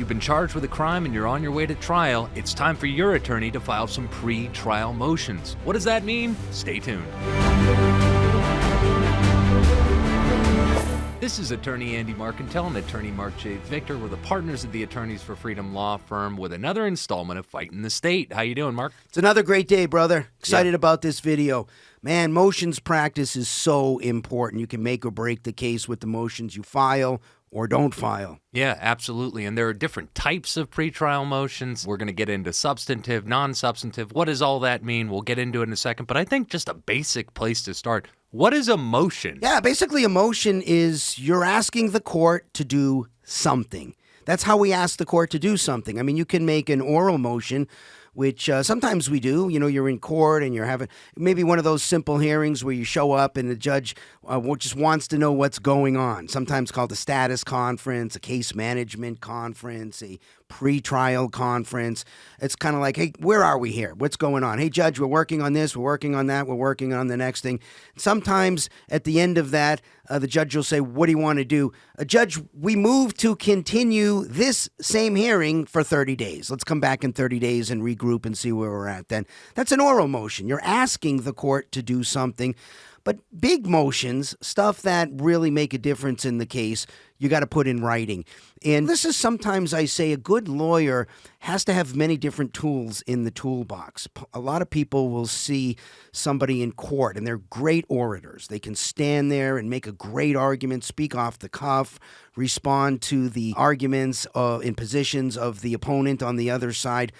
You've been charged with a crime and you're on your way to trial. It's time for your attorney to file some pre-trial motions. What does that mean? Stay tuned. This is attorney Andy Marcantel and attorney Marc J. Victor. We're the partners of the Attorneys for Freedom law firm with another installment of Fighting the State. How you doing, Marc? It's another great day, brother. Excited about this video. Man, motions practice is so important. You can make or break the case with the motions you file or don't file. Yeah, absolutely. And there are different types of pretrial motions. We're going to get into substantive, non-substantive. What does all that mean? We'll get into it in a second. But I think just a basic place to start. What is a motion? Yeah, basically a motion is you're asking the court to do something. That's how we ask the court to do something. I mean, you can make an oral motion, which sometimes we do. You know, you're in court and you're having maybe one of those simple hearings where you show up and the judge just wants to know what's going on, sometimes called a status conference, a case management conference, a pre-trial conference. It's kind of like, hey, where are we here? What's going on? Hey, judge, we're working on this, we're working on that, we're working on the next thing. Sometimes at the end of that, the judge will say, what do you want to do? Judge, we move to continue this same hearing for 30 days. Let's come back in 30 days and regroup and see where we're at then. That's an oral motion. You're asking the court to do something. But big motions, stuff that really make a difference in the case, you got to put in writing. And this is sometimes I say a good lawyer has to have many different tools in the toolbox. A lot of people will see somebody in court and they're great orators. They can stand there and make a great argument, speak off the cuff, respond to the arguments and positions of the opponent on the other side.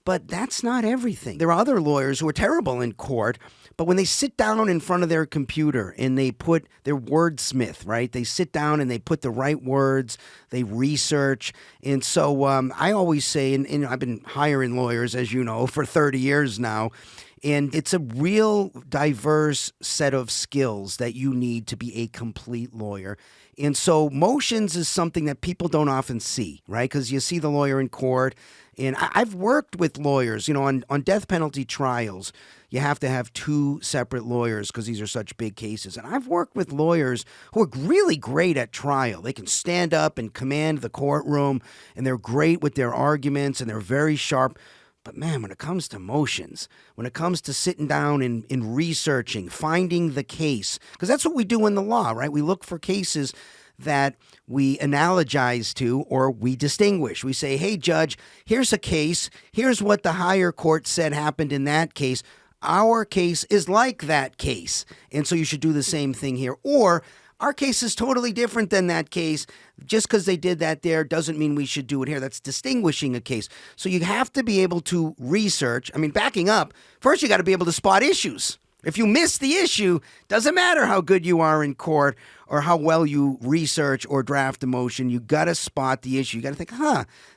But that's not everything. There are other lawyers who are terrible in court, but when they sit down in front of their computer and they put their wordsmith, right? They sit down and they put the right words, they research. And so I always say, and I've been hiring lawyers, as you know, for 30 years now, and it's a real diverse set of skills that you need to be a complete lawyer. And so motions is something that people don't often see, right? Because you see the lawyer in court. And I've worked with lawyers, you know, on death penalty trials. You have to have two separate lawyers because these are such big cases. And I've worked with lawyers who are really great at trial. They can stand up and command the courtroom, and they're great with their arguments, and they're very sharp. But man, when it comes to motions, when it comes to sitting down and researching, finding the case, because that's what we do in the law, right? We look for cases that we analogize to or we distinguish. We say, hey, judge, here's a case. Here's what the higher court said happened in that case. Our case is like that case. And so you should do the same thing here. Or our case is totally different than that case. Just because they did that there doesn't mean we should do it here. That's distinguishing a case. So you have to be able to research. I mean, backing up, first you got to be able to spot issues. If you miss the issue, doesn't matter how good you are in court or how well you research or draft a motion, you got to spot the issue. You got to think,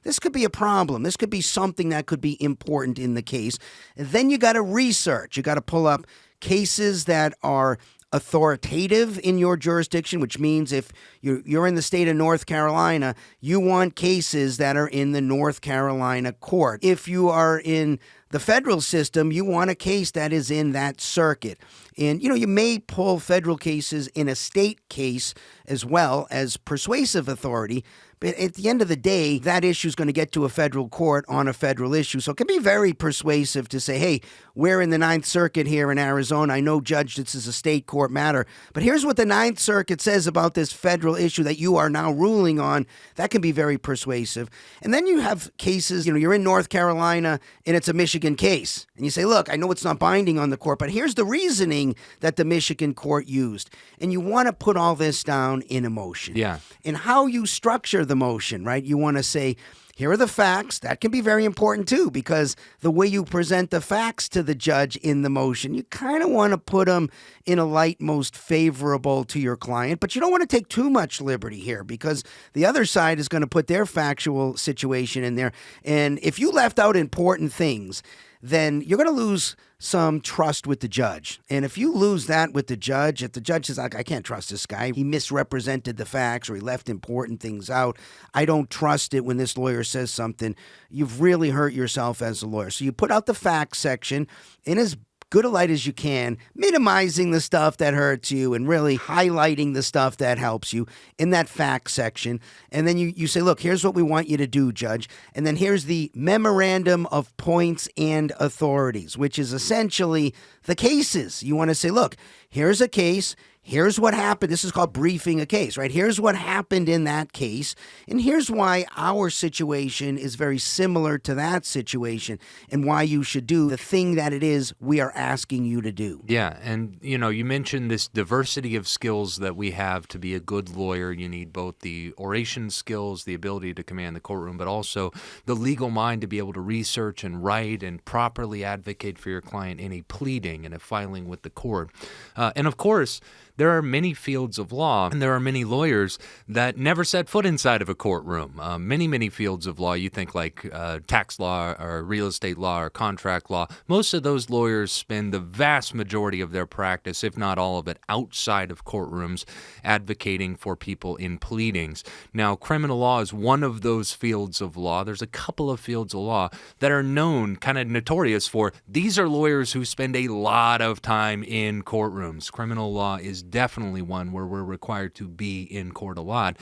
this could be a problem. This could be something that could be important in the case. And then you got to research. You got to pull up cases that are authoritative in your jurisdiction, which means if you're in the state of North Carolina, you want cases that are in the North Carolina court. If you are in the federal system, you want a case that is in that circuit. And, you know, you may pull federal cases in a state case as well as persuasive authority. But at the end of the day, that issue is going to get to a federal court on a federal issue. So it can be very persuasive to say, hey, we're in the Ninth Circuit here in Arizona. I know, Judge, this is a state court matter. But here's what the Ninth Circuit says about this federal issue that you are now ruling on. That can be very persuasive. And then you have cases, you know, you're in North Carolina and it's a Michigan case. And you say, look, I know it's not binding on the court, but here's the reasoning that the Michigan court used. And you want to put all this down in a motion. Yeah. And how you structure the motion, right? You want to say, here are the facts. That can be very important too, because the way you present the facts to the judge in the motion, you kind of want to put them in a light most favorable to your client, but you don't want to take too much liberty here because the other side is going to put their factual situation in there. And if you left out important things, then you're going to lose some trust with the judge. And if you lose that with the judge, if the judge says, I can't trust this guy, he misrepresented the facts or he left important things out, I don't trust it when this lawyer says something, you've really hurt yourself as a lawyer. So you put out the facts section in as good a light as you can, minimizing the stuff that hurts you and really highlighting the stuff that helps you in that fact section. And then you say, look, here's what we want you to do, Judge. And then here's the memorandum of points and authorities, which is essentially the cases. You want to say, look, here's a case. Here's what happened. This is called briefing a case, right? Here's what happened in that case. And here's why our situation is very similar to that situation and why you should do the thing that it is we are asking you to do. Yeah. And, you mentioned this diversity of skills that we have to be a good lawyer. You need both the oration skills, the ability to command the courtroom, but also the legal mind to be able to research and write and properly advocate for your client in a pleading and a filing with the court. And of course, there are many fields of law, and there are many lawyers that never set foot inside of a courtroom. Many fields of law, you think like tax law or real estate law or contract law. Most of those lawyers spend the vast majority of their practice, if not all of it, outside of courtrooms, advocating for people in pleadings. Now, criminal law is one of those fields of law. There's a couple of fields of law that are known, kind of notorious for, these are lawyers who spend a lot of time in courtrooms. Criminal law is definitely one where we're required to be in court a lot.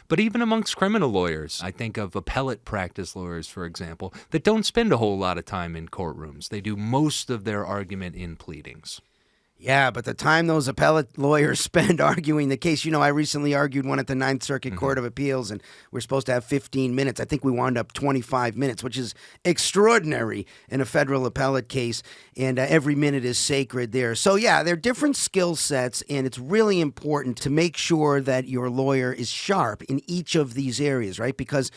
But even amongst criminal lawyers, I think of appellate practice lawyers, for example, that don't spend a whole lot of time in courtrooms. They do most of their argument in pleadings. Yeah, but the time those appellate lawyers spend arguing the case, I recently argued one at the Ninth Circuit Court of Appeals, and we're supposed to have 15 minutes. I think we wound up 25 minutes, which is extraordinary in a federal appellate case, and every minute is sacred there. So, yeah, there are different skill sets, and it's really important to make sure that your lawyer is sharp in each of these areas, right? Because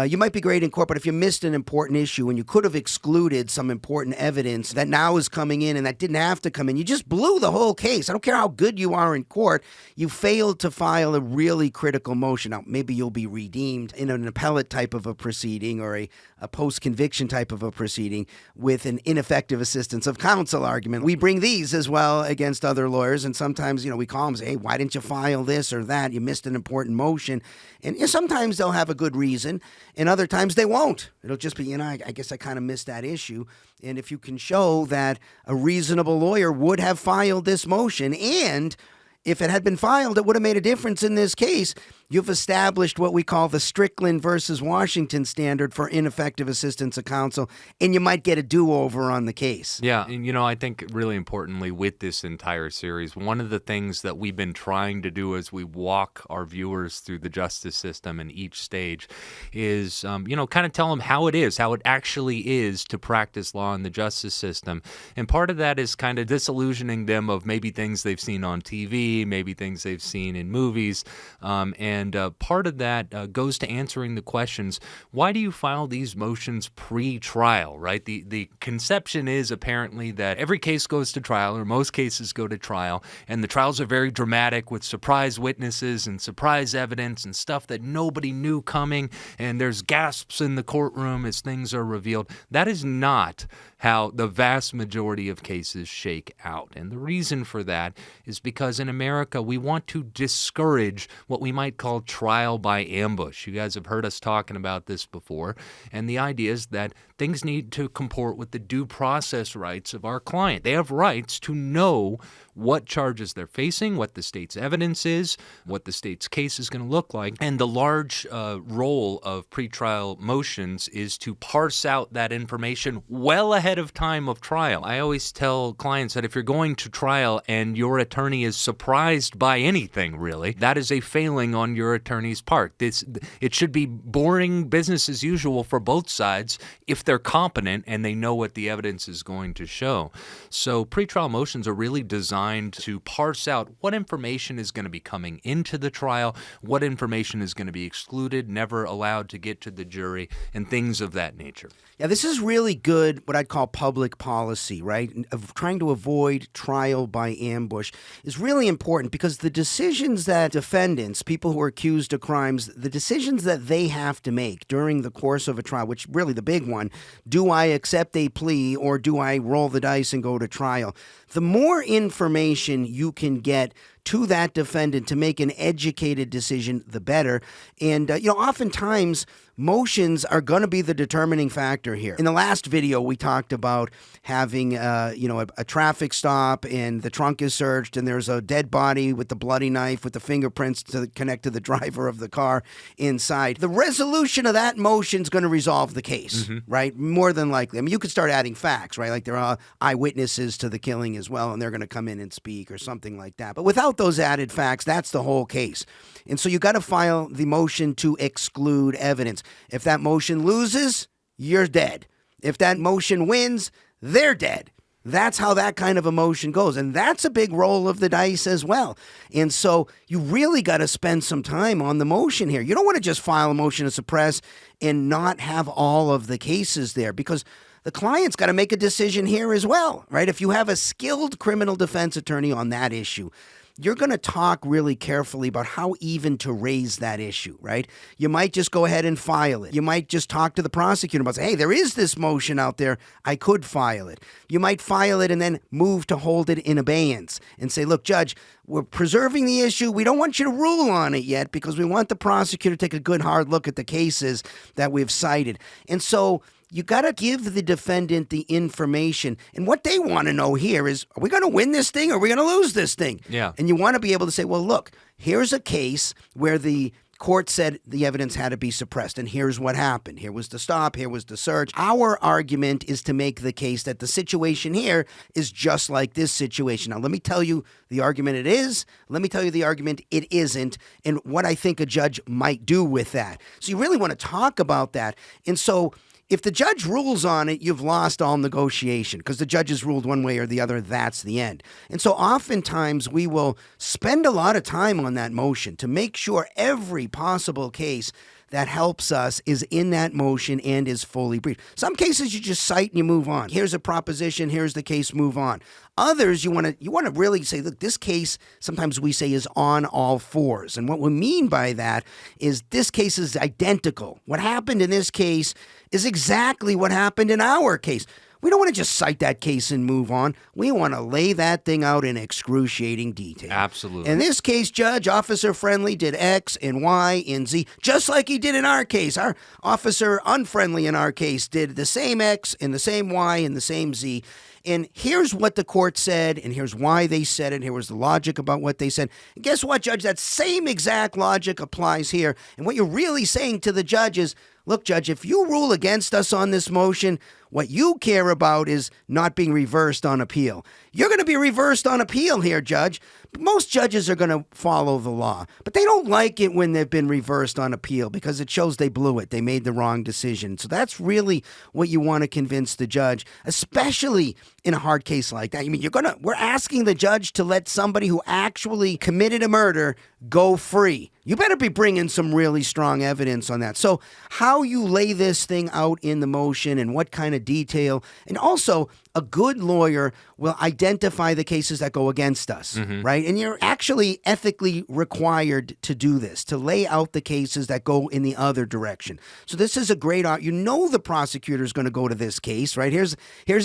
you might be great in court, but if you missed an important issue and you could have excluded some important evidence that now is coming in and that didn't have to come in, you just blew the whole case. I don't care how good you are in court. You failed to file a really critical motion. Now, maybe you'll be redeemed in an appellate type of a proceeding or a post-conviction type of a proceeding with an ineffective assistance of counsel argument. We bring these as well against other lawyers, and sometimes, we call them and say, hey, why didn't you file this or that? You missed an important motion. And sometimes they'll have a good reason, and other times they won't. It'll just be, I guess I kind of missed that issue. And if you can show that a reasonable lawyer would have filed this motion, and if it had been filed, it would have made a difference in this case, you've established what we call the Strickland versus Washington standard for ineffective assistance of counsel, and you might get a do-over on the case. Yeah, and I think really importantly with this entire series, one of the things that we've been trying to do as we walk our viewers through the justice system in each stage is, kind of tell them how it is, how it actually is to practice law in the justice system. And part of that is kind of disillusioning them of maybe things they've seen on TV, maybe things they've seen in movies, and part of that goes to answering the questions, why do you file these motions pre-trial, right? The conception is apparently that every case goes to trial, or most cases go to trial, and the trials are very dramatic with surprise witnesses and surprise evidence and stuff that nobody knew coming, and there's gasps in the courtroom as things are revealed. That is not how the vast majority of cases shake out. And the reason for that is because in America, we want to discourage what we might call trial by ambush. You guys have heard us talking about this before. And the idea is that things need to comport with the due process rights of our client. They have rights to know what charges they're facing, what the state's evidence is, what the state's case is going to look like. And the large role of pretrial motions is to parse out that information well ahead of time of trial. I always tell clients that if you're going to trial and your attorney is surprised by anything, really, that is a failing on your attorney's part. It should be boring business as usual for both sides if they're competent and they know what the evidence is going to show. So pretrial motions are really designed to parse out what information is going to be coming into the trial, what information is going to be excluded, never allowed to get to the jury, and things of that nature. Yeah, this is really good, what I'd call public policy, right? Of trying to avoid trial by ambush is really important because the decisions that defendants, people who are accused of crimes, the decisions that they have to make during the course of a trial, which really the big one, do I accept a plea or do I roll the dice and go to trial? The more information you can get to that defendant to make an educated decision, the better. And, oftentimes motions are going to be the determining factor here. In the last video, we talked about having, a traffic stop and the trunk is searched and there's a dead body with the bloody knife with the fingerprints to connect to the driver of the car inside. The resolution of that motion is going to resolve the case, right? More than likely. I mean, you could start adding facts, right? Like there are eyewitnesses to the killing as well, and they're going to come in and speak or something like that. But without those added facts, that's the whole case. And so you got to file the motion to exclude evidence. If that motion loses, you're dead. If that motion wins, they're dead. That's how that kind of a motion goes. And that's a big roll of the dice as well. And so you really got to spend some time on the motion here. You don't want to just file a motion to suppress and not have all of the cases there, because the client's got to make a decision here as well, right? If you have a skilled criminal defense attorney on that issue, you're going to talk really carefully about how even to raise that issue, right? You might just go ahead and file it. You might just talk to the prosecutor about, say, hey, there is this motion out there. I could file it. You might file it and then move to hold it in abeyance and say, look, Judge, we're preserving the issue. We don't want you to rule on it yet because we want the prosecutor to take a good hard look at the cases that we've cited. And so you got to give the defendant the information. And what they want to know here is, are we going to win this thing or are we going to lose this thing? Yeah. And you want to be able to say, well, look, here's a case where the court said the evidence had to be suppressed, and here's what happened. Here was the stop, here was the search. Our argument is to make the case that the situation here is just like this situation. Now, let me tell you the argument it is. Let me tell you the argument it isn't, and what I think a judge might do with that. So you really want to talk about that. And so if the judge rules on it, you've lost all negotiation because the judge has ruled one way or the other. That's the end. And so oftentimes we will spend a lot of time on that motion to make sure every possible case that helps us is in that motion and is fully briefed. Some cases you just cite and you move on. Here's a proposition, here's the case, move on. Others you want to really say, look, this case, sometimes we say, is on all fours. And what we mean by that is this case is identical. What happened in this case is exactly what happened in our case. We don't want to just cite that case and move on. We want to lay that thing out in excruciating detail. Absolutely. In this case, Judge, Officer Friendly did X and Y and Z, just like he did in our case. Our Officer Unfriendly in our case did the same X and the same Y and the same Z. And here's what the court said, and here's why they said it. Here was the logic about what they said. And guess what, Judge? That same exact logic applies here. And what you're really saying to the judge is, look, Judge, if you rule against us on this motion, what you care about is not being reversed on appeal. You're going to be reversed on appeal here, Judge. Most judges are going to follow the law, but they don't like it when they've been reversed on appeal because it shows they blew it. They made the wrong decision. So that's really what you want to convince the judge, especially in a hard case like that. I mean, we're asking the judge to let somebody who actually committed a murder go free. You better be bringing some really strong evidence on that. So how you lay this thing out in the motion and what kind of detail, and also a good lawyer will identify the cases that go against us, right? And you're actually ethically required to do this, to lay out the cases that go in the other direction. So this is a great art. You know the prosecutor is going to go to this case, right? Here's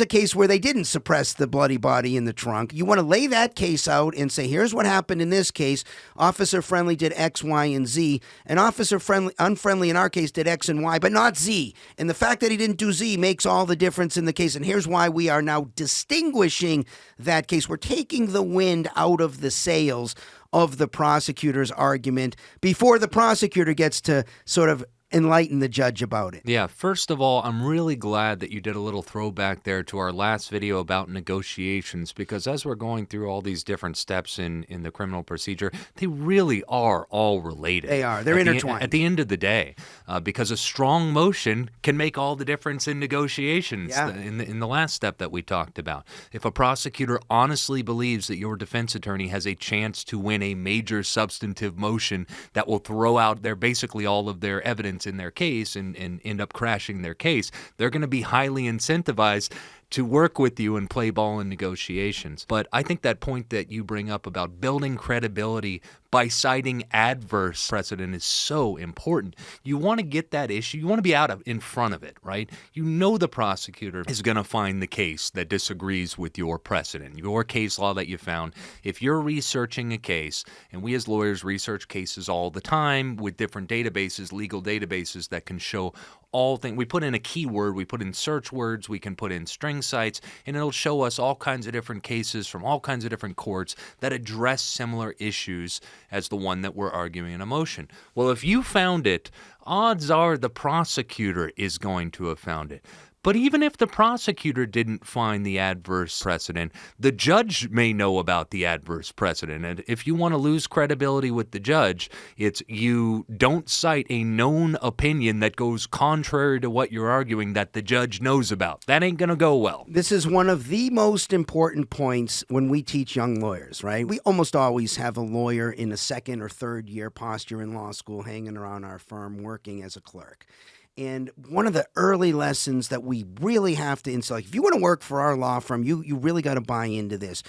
a case where they didn't suppress the bloody body in the trunk. You want to lay that case out and say, here's what happened in this case. Officer Friendly did X, Y, and Z. And Officer Unfriendly in our case did X and Y, but not Z. And the fact that he didn't do Z makes all the difference in the case. And here's why we are now distinguishing that case. We're taking the wind out of the sails of the prosecutor's argument before the prosecutor gets to sort of enlighten the judge about it. Yeah, first of all, I'm really glad that you did a little throwback there to our last video about negotiations, because as we're going through all these different steps in the criminal procedure, they really are all related. They are. They're intertwined. At the end of the day, because a strong motion can make all the difference in negotiations. Yeah. In the last step that we talked about. If a prosecutor honestly believes that your defense attorney has a chance to win a major substantive motion that will throw out basically all of their evidence in their case and end up crashing their case, they're going to be highly incentivized to work with you and play ball in negotiations. But I think that point that you bring up about building credibility by citing adverse precedent is so important. You want to get that issue, you want to be in front of it, right? You know the prosecutor is going to find the case that disagrees with your precedent, your case law that you found. If you're researching a case, and we as lawyers research cases all the time with different databases, legal databases that can show all things. We put in a keyword, we put in search words, we can put in string cites, and it'll show us all kinds of different cases from all kinds of different courts that address similar issues as the one that we're arguing in a motion. Well, if you found it, odds are the prosecutor is going to have found it. But even if the prosecutor didn't find the adverse precedent, the judge may know about the adverse precedent. And if you want to lose credibility with the judge, it's you don't cite a known opinion that goes contrary to what you're arguing that the judge knows about. That ain't going to go well. This is one of the most important points when we teach young lawyers, right? We almost always have a lawyer in a second or third year posture in law school hanging around our firm working as a clerk. And one of the early lessons that we really have to instill, if you want to work for our law firm, you really got to buy into this.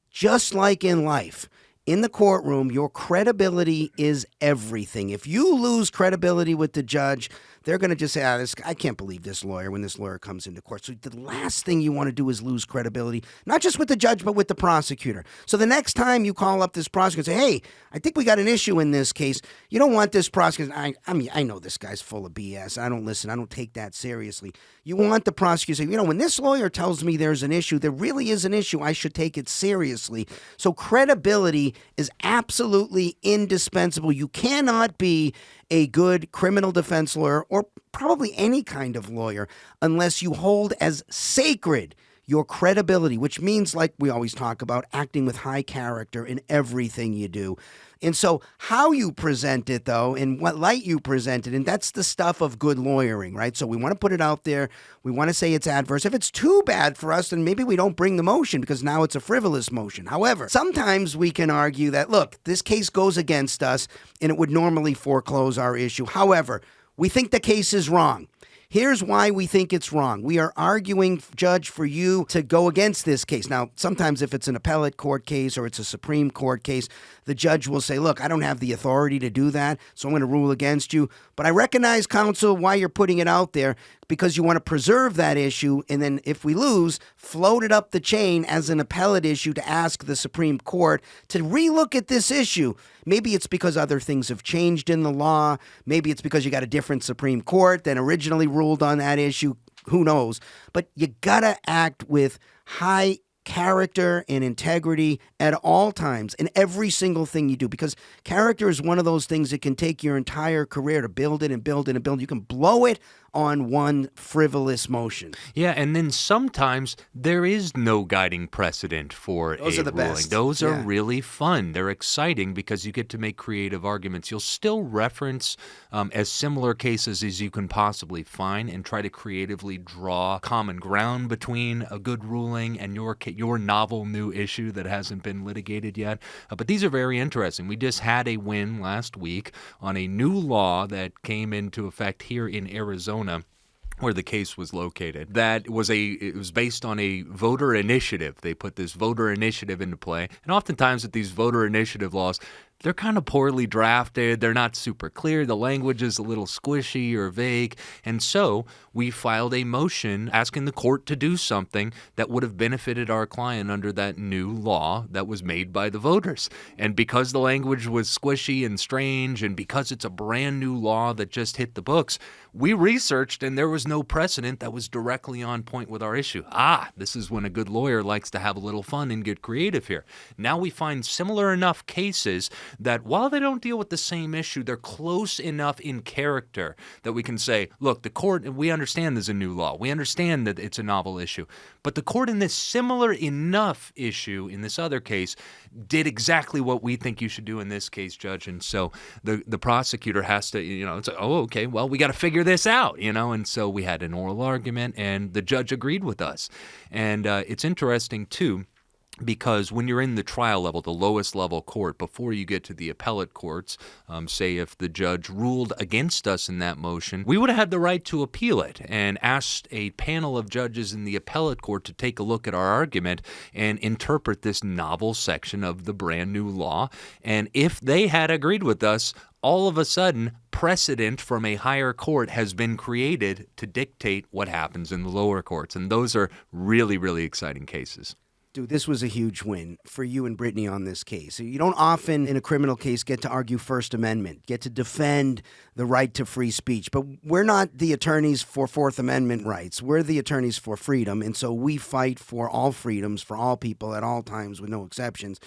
Just like in life, in the courtroom, your credibility is everything. If you lose credibility with the judge, they're going to just say, I can't believe this lawyer when this lawyer comes into court. So the last thing you want to do is lose credibility, not just with the judge, but with the prosecutor. So the next time you call up this prosecutor and say, hey, I think we got an issue in this case, you don't want this prosecutor. I know this guy's full of BS. I don't listen. I don't take that seriously. You want the prosecutor to say, when this lawyer tells me there's an issue, there really is an issue. I should take it seriously. So credibility is absolutely indispensable. You cannot be a good criminal defense lawyer or probably any kind of lawyer unless you hold as sacred your credibility, which means, like we always talk about, acting with high character in everything you do. And so how you present it, though, in what light you present it, and that's the stuff of good lawyering, right? So we want to put it out there. We want to say it's adverse. If it's too bad for us, then maybe we don't bring the motion because now it's a frivolous motion. However, sometimes we can argue that, look, this case goes against us and it would normally foreclose our issue. However, we think the case is wrong. Here's why we think it's wrong. We are arguing, Judge, for you to go against this case. Now, sometimes if it's an appellate court case or it's a Supreme Court case, the judge will say, look, I don't have the authority to do that, so I'm going to rule against you. But I recognize, counsel, why you're putting it out there, because you want to preserve that issue, and then if we lose, float it up the chain as an appellate issue to ask the Supreme Court to relook at this issue. Maybe it's because other things have changed in the law. Maybe it's because you got a different Supreme Court than originally ruled on that issue. Who knows? But you got to act with high character and integrity at all times in every single thing you do, because character is one of those things that can take your entire career to build it and build it and build it. You can blow it on one frivolous motion. Yeah, and then sometimes there is no guiding precedent for Those a are the ruling. best. Those are Yeah. really fun. They're exciting because you get to make creative arguments. You'll still reference as similar cases as you can possibly find and try to creatively draw common ground between a good ruling and your novel new issue that hasn't been litigated yet. But these are very interesting. We just had a win last week on a new law that came into effect here in Arizona, where the case was located. It was based on a voter initiative. They put this voter initiative into play. And oftentimes with these voter initiative laws, they're kind of poorly drafted. They're not super clear. The language is a little squishy or vague. And so we filed a motion asking the court to do something that would have benefited our client under that new law that was made by the voters. And because the language was squishy and strange, and because it's a brand new law that just hit the books, we researched and there was no precedent that was directly on point with our issue. This is when a good lawyer likes to have a little fun and get creative here. Now we find similar enough cases that while they don't deal with the same issue, they're close enough in character that we can say, look, the court, we understand there's a new law. We understand that it's a novel issue. But the court in this similar enough issue, in this other case, did exactly what we think you should do in this case, Judge. And so the prosecutor has to, it's like, okay, well, we got to figure this out, And so we had an oral argument and the judge agreed with us. And it's interesting, too. Because when you're in the trial level, the lowest level court, before you get to the appellate courts, say if the judge ruled against us in that motion, we would have had the right to appeal it and asked a panel of judges in the appellate court to take a look at our argument and interpret this novel section of the brand new law. And if they had agreed with us, all of a sudden, precedent from a higher court has been created to dictate what happens in the lower courts. And those are really, really exciting cases. Dude, this was a huge win for you and Brittany on this case. You don't often in a criminal case get to argue First Amendment, get to defend the right to free speech. But we're not the attorneys for Fourth Amendment rights. We're the attorneys for freedom. And so we fight for all freedoms for all people at all times with no exceptions.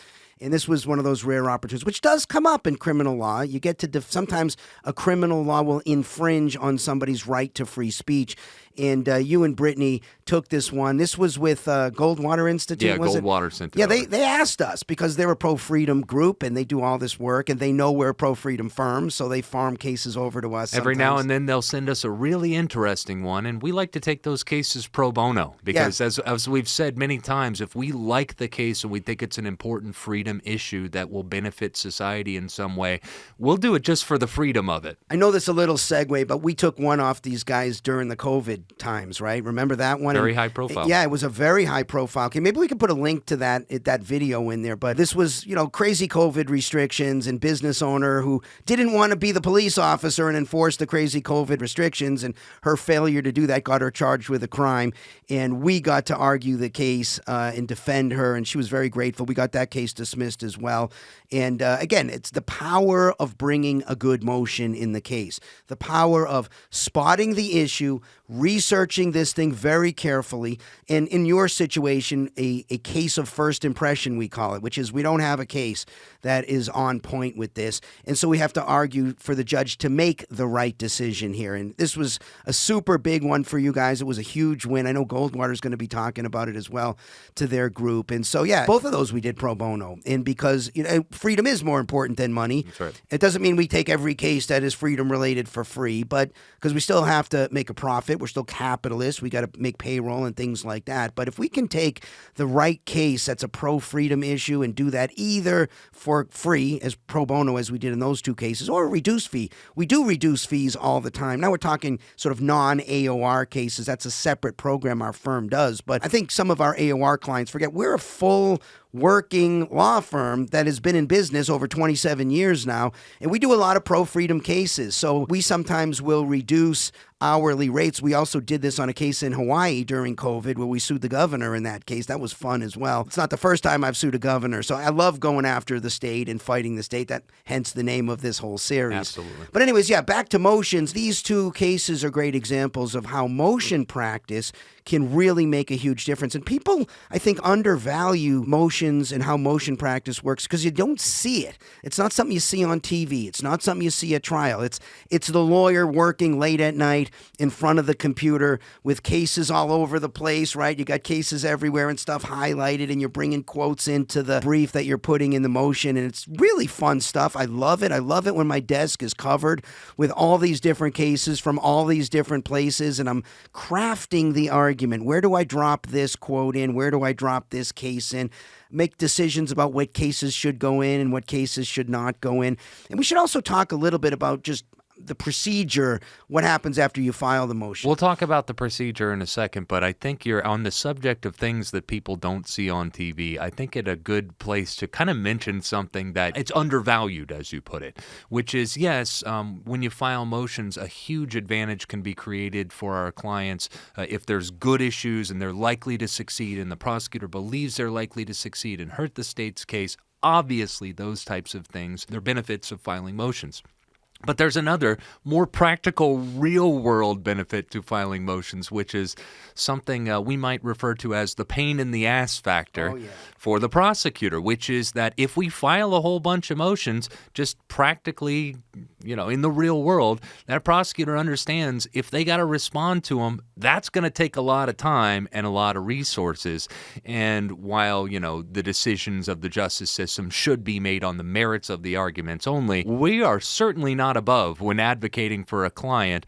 And this was one of those rare opportunities, which does come up in criminal law. You get to sometimes a criminal law will infringe on somebody's right to free speech. And you and Brittany took this one. This was with Goldwater Institute, yeah, was Goldwater sent it Yeah, over. they asked us because they're a pro-freedom group and they do all this work and they know we're a pro-freedom firm, so they farm cases over to us Every now sometimes. and then they'll send us a really interesting one, and we like to take those cases pro bono because, as we've said many times, if we like the case and we think it's an important freedom issue that will benefit society in some way, we'll do it just for the freedom of it. I know this is a little segue, but we took one off these guys during the COVID times, right? Remember that one? Very high profile. Yeah, it was a very high profile. Okay, maybe we could put a link to that video in there. But this was, crazy COVID restrictions and business owner who didn't want to be the police officer and enforce the crazy COVID restrictions, and her failure to do that got her charged with a crime. And we got to argue the case and defend her, and she was very grateful. We got that case dismissed as well. And again, it's the power of bringing a good motion in the case, the power of spotting the issue, researching this thing very carefully, and in your situation, a case of first impression, we call it, which is we don't have a case that is on point with this, and so we have to argue for the judge to make the right decision here. And this was a super big one for you guys. It was a huge win. I know Goldwater's going to be talking about it as well to their group. And so, yeah, both of those we did pro bono. And because freedom is more important than money. That's right. It doesn't mean we take every case that is freedom related for free, but because we still have to make a profit. We're still capitalists. We got to make payroll and things like that. But if we can take the right case that's a pro-freedom issue and do that either for free, as pro bono as we did in those two cases, or a reduced fee. We do reduce fees all the time. Now we're talking sort of non-AOR cases. That's a separate program our firm does. But I think some of our AOR clients forget we're a full working law firm that has been in business over 27 years now, and we do a lot of pro-freedom cases. So we sometimes will reduce hourly rates. We also did this on a case in Hawaii during COVID where we sued the governor in that case. That was fun as well. It's not the first time I've sued a governor, so I love going after the state and fighting the state. That hence the name of this whole series. Absolutely. But anyways, yeah, back to motions. These two cases are great examples of how motion practice can really make a huge difference. And people, I think, undervalue motions and how motion practice works because you don't see it. It's not something you see on TV. It's not something you see at trial. It's the lawyer working late at night in front of the computer with cases all over the place, right? You got cases everywhere and stuff highlighted, and you're bringing quotes into the brief that you're putting in the motion, and it's really fun stuff. I love it. I love it when my desk is covered with all these different cases from all these different places, and I'm crafting the argument. Where do I drop this quote in? Where do I drop this case in? Make decisions about what cases should go in and what cases should not go in. And we should also talk a little bit about just the procedure, what happens after you file the motion. We'll talk about the procedure in a second, but I think you're on the subject of things that people don't see on TV. I think it's a good place to kind of mention something that it's undervalued, as you put it, which is, yes, when you file motions, a huge advantage can be created for our clients if there's good issues and they're likely to succeed and the prosecutor believes they're likely to succeed and hurt the state's case. Obviously, those types of things, they're benefits of filing motions. But there's another more practical, real-world benefit to filing motions, which is something we might refer to as the pain in the ass factor for the prosecutor, which is that if we file a whole bunch of motions, just practically, in the real world, that prosecutor understands if they got to respond to them, That's going to take a lot of time and a lot of resources. And while, the decisions of the justice system should be made on the merits of the arguments only, we are certainly not above, when advocating for a client,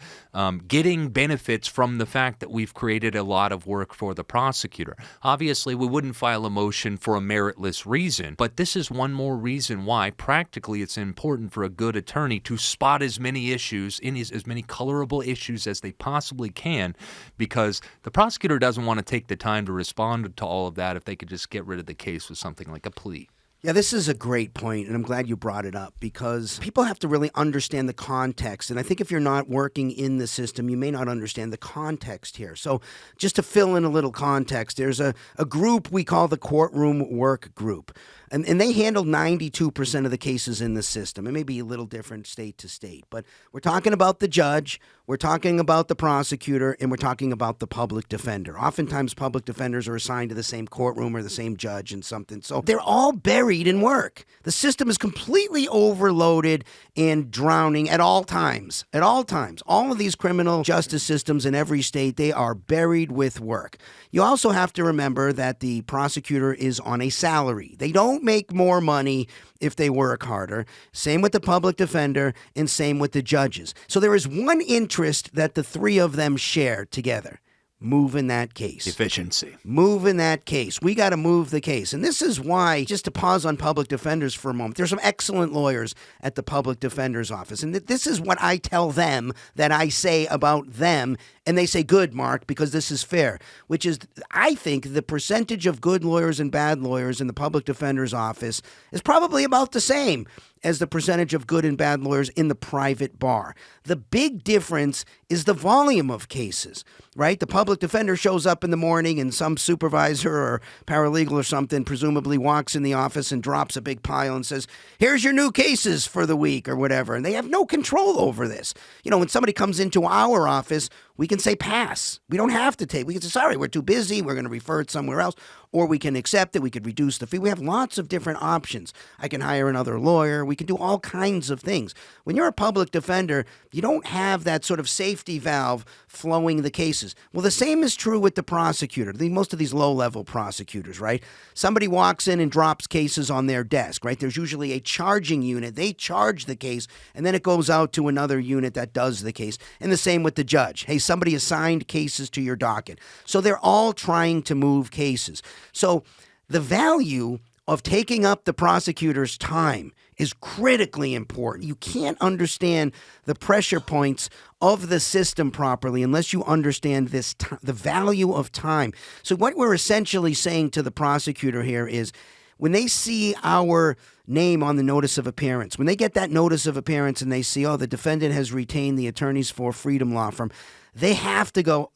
getting benefits from the fact that we've created a lot of work for the prosecutor. Obviously, we wouldn't file a motion for a meritless reason, but this is one more reason why practically it's important for a good attorney to spot as many issues, as many colorable issues as they possibly can, because the prosecutor doesn't want to take the time to respond to all of that if they could just get rid of the case with something like a plea. Yeah, this is a great point, and I'm glad you brought it up, because people have to really understand the context. And I think if you're not working in the system, you may not understand the context here. So just to fill in a little context, there's a group we call the Courtroom Work Group. And they handle 92% of the cases in the system. It may be a little different state to state, but we're talking about the judge, we're talking about the prosecutor, and we're talking about the public defender. Oftentimes, public defenders are assigned to the same courtroom or the same judge and something. So they're all buried in work. The system is completely overloaded and drowning at all times. At all times. All of these criminal justice systems in every state, they are buried with work. You also have to remember that the prosecutor is on a salary. They don't make more money if they work harder. Same with the public defender and same with the judges. So there is one interest that the three of them share together. Moving that case. Efficiency. Moving that case. We got to move the case. And this is why, just to pause on public defenders for a moment, there's some excellent lawyers at the public defender's office. And this is what I tell them that I say about them. And they say, good, Mark, because this is fair, which is, I think the percentage of good lawyers and bad lawyers in the public defender's office is probably about the same as the percentage of good and bad lawyers in the private bar. The big difference is the volume of cases, right? The public defender shows up in the morning and some supervisor or paralegal or something presumably walks in the office and drops a big pile and says, here's your new cases for the week or whatever. And they have no control over this. When somebody comes into our office, we can say pass. We don't have to take. We can say, sorry, we're too busy. We're going to refer it somewhere else. Or we can accept it. We could reduce the fee. We have lots of different options. I can hire another lawyer. We can do all kinds of things. When you're a public defender, you don't have that sort of safety valve flowing the cases. Well, the same is true with the prosecutor. Most of these low-level prosecutors, right? Somebody walks in and drops cases on their desk, right? There's usually a charging unit. They charge the case, and then it goes out to another unit that does the case. And the same with the judge. Hey, somebody assigned cases to your docket. So they're all trying to move cases. So the value of taking up the prosecutor's time is critically important. You can't understand the pressure points of the system properly unless you understand the value of time. So what we're essentially saying to the prosecutor here is, when they see our name on the notice of appearance, when they get that notice of appearance and they see, the defendant has retained the Attorneys for Freedom law firm, they have to go,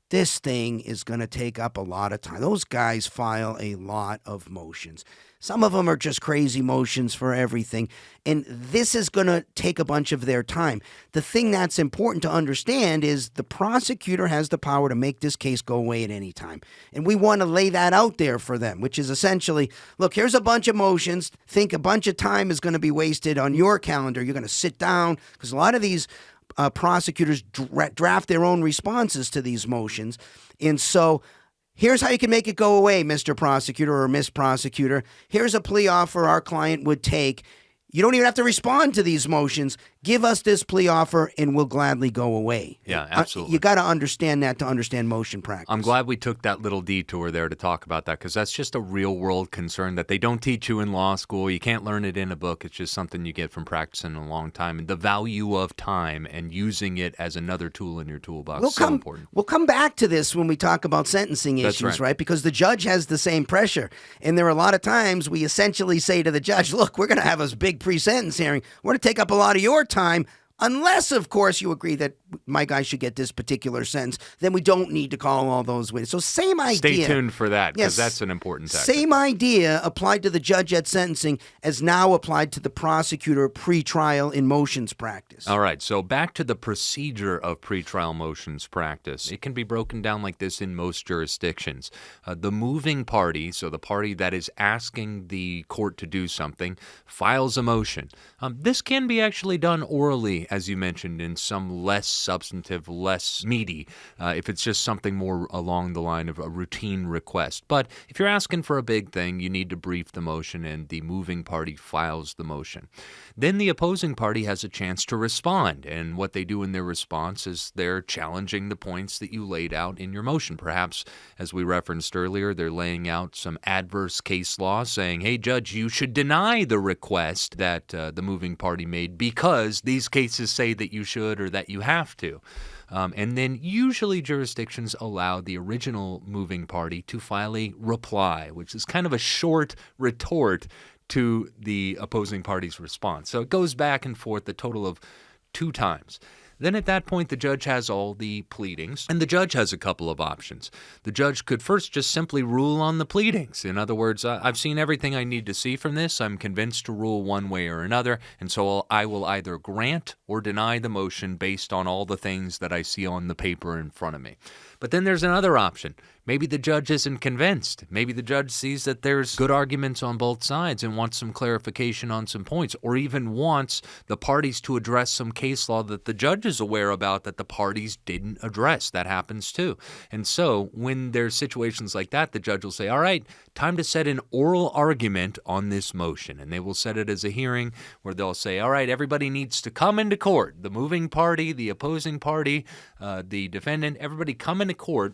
this thing is going to take up a lot of time. Those guys file a lot of motions. Some of them are just crazy motions for everything. And this is going to take a bunch of their time. The thing that's important to understand is the prosecutor has the power to make this case go away at any time. And we want to lay that out there for them, which is essentially, look, here's a bunch of motions. Think a bunch of time is going to be wasted on your calendar. You're going to sit down, because a lot of these prosecutors draft their own responses to these motions. And so here's how you can make it go away, Mr. Prosecutor or Miss Prosecutor. Here's a plea offer our client would take. You don't even have to respond to these motions. Give us this plea offer and we'll gladly go away. Yeah, absolutely. You got to understand that to understand motion practice. I'm glad we took that little detour there to talk about that, because that's just a real world concern that they don't teach you in law school. You can't learn it in a book. It's just something you get from practicing a long time. And the value of time and using it as another tool in your toolbox is so important. We'll come back to this when we talk about sentencing issues, right? Because the judge has the same pressure. And there are a lot of times we essentially say to the judge, look, we're going to have a big pre-sentence hearing. We're going to take up a lot of your time. Unless, of course, you agree that my guy should get this particular sentence, then we don't need to call all those witnesses. So same idea. Stay tuned for that, because that's an important tactic. Same idea applied to the judge at sentencing as now applied to the prosecutor pre-trial in motions practice. All right, so back to the procedure of pretrial motions practice. It can be broken down like this in most jurisdictions. The moving party, so the party that is asking the court to do something, files a motion. This can be actually done orally only, as you mentioned, in some less substantive, less meaty, if it's just something more along the line of a routine request. But if you're asking for a big thing, you need to brief the motion, and the moving party files the motion. Then the opposing party has a chance to respond, and what they do in their response is they're challenging the points that you laid out in your motion. Perhaps, as we referenced earlier, they're laying out some adverse case law saying, hey, Judge, you should deny the request that the moving party made because these cases say that you should or that you have to. And then usually jurisdictions allow the original moving party to file a reply, which is kind of a short retort to the opposing party's response. So it goes back and forth a total of 2 times. Then at that point, the judge has all the pleadings, and the judge has a couple of options. The judge could first just simply rule on the pleadings. In other words, I've seen everything I need to see from this. I'm convinced to rule one way or another, and so I will either grant or deny the motion based on all the things that I see on the paper in front of me. But then there's another option. Maybe the judge isn't convinced. Maybe the judge sees that there's good arguments on both sides and wants some clarification on some points, or even wants the parties to address some case law that the judge is aware about that the parties didn't address. That happens too. And so when there's situations like that, the judge will say, all right, time to set an oral argument on this motion. And they will set it as a hearing where they'll say, all right, everybody needs to come into court. The moving party, the opposing party, the defendant, everybody come into court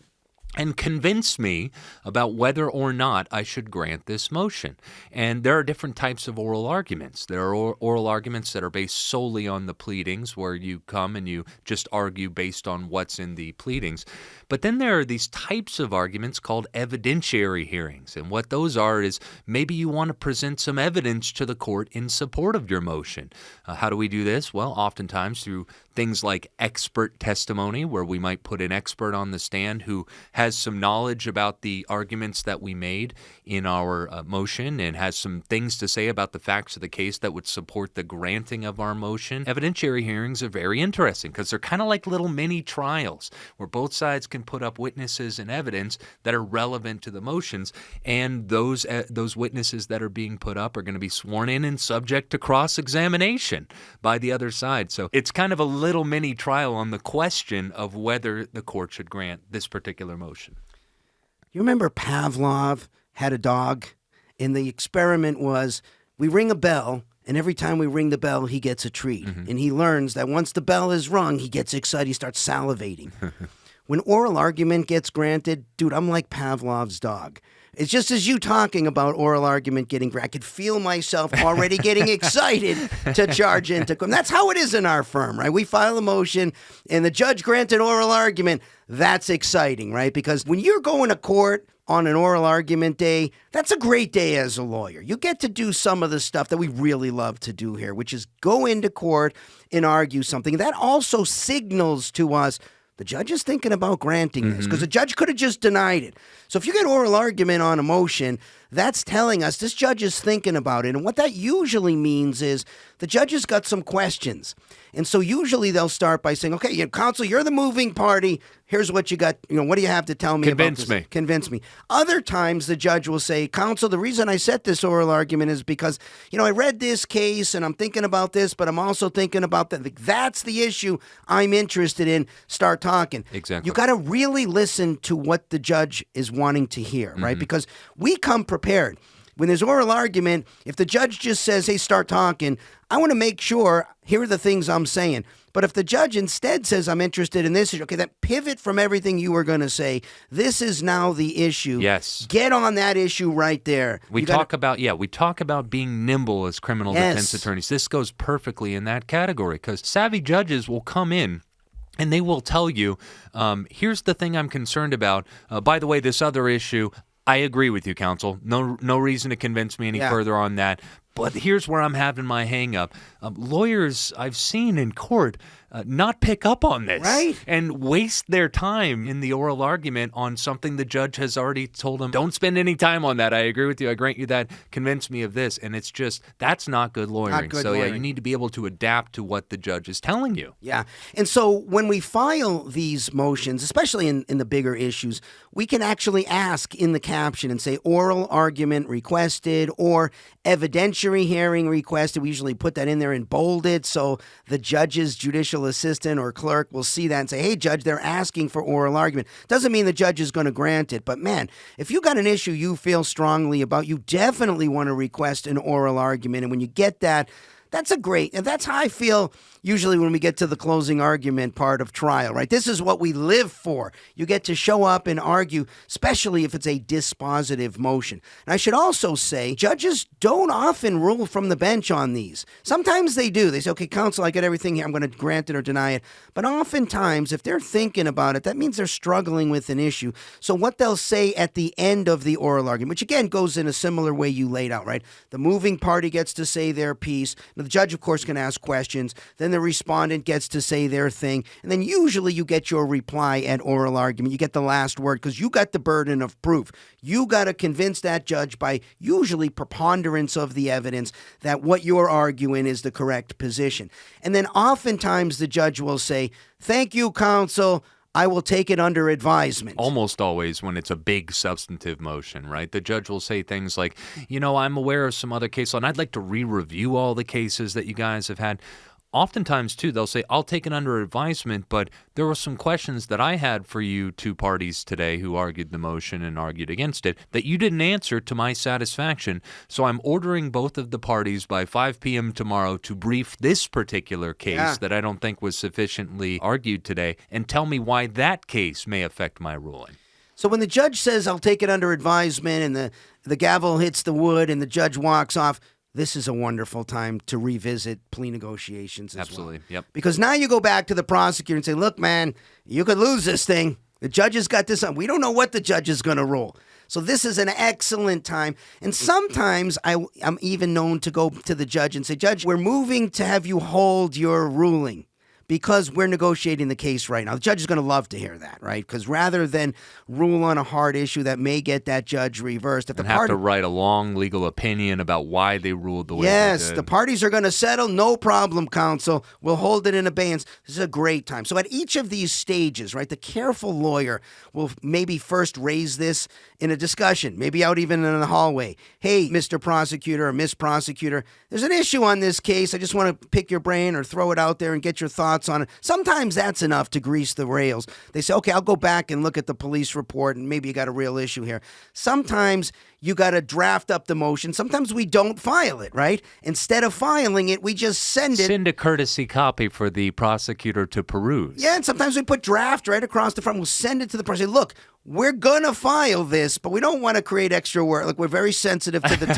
and convince me about whether or not I should grant this motion. And there are different types of oral arguments. There are oral arguments that are based solely on the pleadings, where you come and you just argue based on what's in the pleadings. But then there are these types of arguments called evidentiary hearings. And what those are is maybe you want to present some evidence to the court in support of your motion. How do we do this? Well, oftentimes through things like expert testimony, where we might put an expert on the stand who has some knowledge about the arguments that we made in our motion and has some things to say about the facts of the case that would support the granting of our motion. Evidentiary hearings are very interesting because they're kind of like little mini trials where both sides can put up witnesses and evidence that are relevant to the motions, and those witnesses that are being put up are going to be sworn in and subject to cross-examination by the other side. So it's kind of a little mini trial on the question of whether the court should grant this particular motion. You remember Pavlov had a dog, and the experiment was we ring a bell, and every time we ring the bell, he gets a treat. Mm-hmm. And he learns that once the bell is rung, he gets excited, he starts salivating. When oral argument gets granted, dude, I'm like Pavlov's dog. It's just as you talking about oral argument getting granted, I could feel myself already getting excited to charge into court. That's how it is in our firm, right? We file a motion and the judge granted oral argument. That's exciting, right? Because when you're going to court on an oral argument day, that's a great day as a lawyer. You get to do some of the stuff that we really love to do here, which is go into court and argue something. That also signals to us the judge is thinking about granting this, because the judge could have just denied it. So if you get oral argument on a motion, that's telling us this judge is thinking about it. And what that usually means is the judge has got some questions. And so usually they'll start by saying, okay, counsel, you're the moving party. Here's what you got. What do you have to tell me about this? Convince me. Other times the judge will say, counsel, the reason I set this oral argument is because, I read this case and I'm thinking about this, but I'm also thinking about that. That's the issue I'm interested in. Start talking. Exactly. You got to really listen to what the judge is wanting to hear, right? Because we come prepared. When there's oral argument, if the judge just says, hey, start talking, I want to make sure, here are the things I'm saying. But if the judge instead says, I'm interested in this issue, okay, that pivot from everything you were going to say, this is now the issue. Yes. Get on that issue right there. We talk about being nimble as criminal defense attorneys. This goes perfectly in that category because savvy judges will come in and they will tell you, here's the thing I'm concerned about. By the way, this other issue, I agree with you, counsel. No reason to convince me any further on that. But here's where I'm having my hang up. Lawyers I've seen in court, not pick up on this Right. and waste their time in the oral argument on something the judge has already told them, don't spend any time on that. I agree with you. I grant you that. Convince me of this. And it's just, that's not good lawyering. Not good so, lawyering. you need to be able to adapt to what the judge is telling you. Yeah. And so when we file these motions, especially in the bigger issues, we can actually ask in the caption and say oral argument requested or evidentiary hearing requested. We usually put that in there and bold it so the judge's judicial assistant or clerk will see that and say, hey, judge, they're asking for oral argument. Doesn't mean the judge is going to grant it. But man, if you got an issue you feel strongly about, you definitely want to request an oral argument. And when you get that, that's how I feel usually when we get to the closing argument part of trial, right? This is what we live for. You get to show up and argue, especially if it's a dispositive motion. And I should also say, judges don't often rule from the bench on these. Sometimes they do. They say, okay, counsel, I got everything here. I'm going to grant it or deny it. But oftentimes, if they're thinking about it, that means they're struggling with an issue. So what they'll say at the end of the oral argument, which again goes in a similar way you laid out, right? The moving party gets to say their piece. The judge, of course, can ask questions. Then the respondent gets to say their thing. And then usually you get your reply at oral argument. You get the last word because you got the burden of proof. You got to convince that judge by usually preponderance of the evidence that what you're arguing is the correct position. And then oftentimes the judge will say, thank you, counsel. I will take it under advisement. Almost always when it's a big substantive motion, right? The judge will say things like, I'm aware of some other cases, and I'd like to re-review all the cases that you guys have had. Oftentimes, too, they'll say, I'll take it under advisement, but there were some questions that I had for you two parties today who argued the motion and argued against it that you didn't answer to my satisfaction. So I'm ordering both of the parties by 5 p.m. tomorrow to brief this particular case that I don't think was sufficiently argued today and tell me why that case may affect my ruling. So when the judge says, I'll take it under advisement, and the gavel hits the wood and the judge walks off, this is a wonderful time to revisit plea negotiations as Absolutely, well. yep. Because now you go back to the prosecutor and say, look, man, you could lose this thing. The judge has got this on. We don't know what the judge is going to rule. So this is an excellent time. And sometimes I'm even known to go to the judge and say, Judge, we're moving to have you hold your ruling because we're negotiating the case right now. The judge is going to love to hear that, right? Because rather than rule on a hard issue that may get that judge reversed, if and have to write a long legal opinion about why they ruled the way they did. The parties are going to settle. No problem, counsel. We'll hold it in abeyance. This is a great time. So at each of these stages, right, the careful lawyer will maybe first raise this in a discussion, maybe out even in the hallway. Hey, Mr. Prosecutor or Miss Prosecutor, there's an issue on this case. I just want to pick your brain or throw it out there and get your thoughts on it. Sometimes that's enough to grease the rails. They say, okay, I'll go back and look at the police report and maybe you got a real issue here. Sometimes you got to draft up the motion. Sometimes we don't file it, right? Instead of filing it, we just send it. Send a courtesy copy for the prosecutor to peruse. Yeah, and sometimes we put draft right across the front. We'll send it to the prosecutor. Look, we're going to file this, but we don't want to create extra work. Like, we're very sensitive to the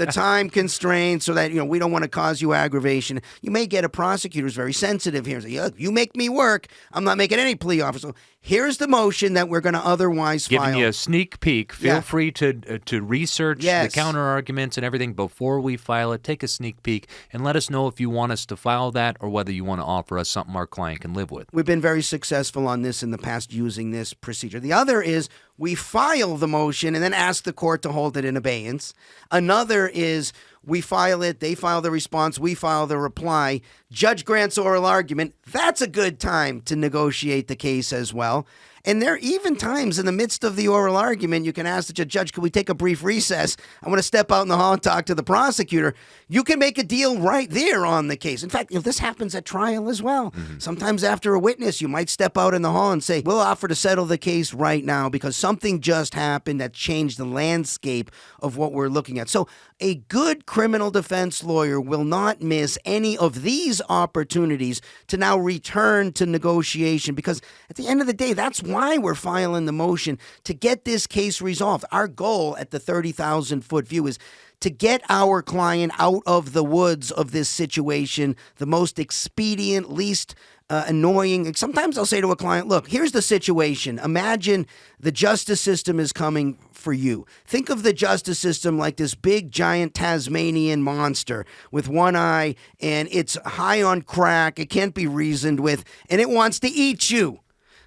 time constraints so that, we don't want to cause you aggravation. You may get a prosecutor who's very sensitive here and say, you make me work. I'm not making any plea offer. So here's the motion that we're going to otherwise file. Giving you a sneak peek. Feel free to research the counter arguments and everything before we file it. Take a sneak peek and let us know if you want us to file that or whether you want to offer us something our client can live with. We've been very successful on this in the past using this procedure. The other is we file the motion and then ask the court to hold it in abeyance. Another is we file it, they file the response, we file the reply. Judge grants oral argument. That's a good time to negotiate the case as well. And there are even times in the midst of the oral argument, you can ask the judge, can we take a brief recess? I want to step out in the hall and talk to the prosecutor. You can make a deal right there on the case. In fact, this happens at trial as well. Mm-hmm. Sometimes after a witness, you might step out in the hall and say, we'll offer to settle the case right now because something just happened that changed the landscape of what we're looking at. So a good criminal defense lawyer will not miss any of these opportunities to now return to negotiation because at the end of the day, that's why we're filing the motion to get this case resolved. Our goal at the 30,000-foot view is to get our client out of the woods of this situation, the most expedient, least annoying. Sometimes I'll say to a client, look, here's the situation. Imagine the justice system is coming for you. Think of the justice system like this big, giant Tasmanian monster with one eye, and it's high on crack. It can't be reasoned with, and it wants to eat you.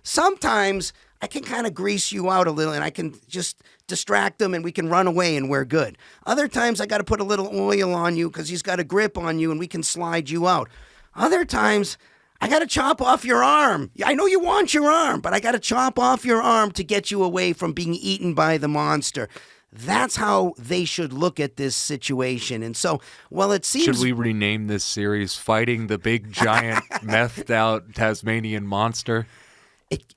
Sometimes I can kind of grease you out a little, and I can just distract them, and we can run away, and we're good. Other times I got to put a little oil on you because he's got a grip on you, and we can slide you out. Other times I got to chop off your arm. I know you want your arm, but I got to chop off your arm to get you away from being eaten by the monster. That's how they should look at this situation. And so, well, it seems... Should we rename this series Fighting the Big Giant Methed Out Tasmanian Monster?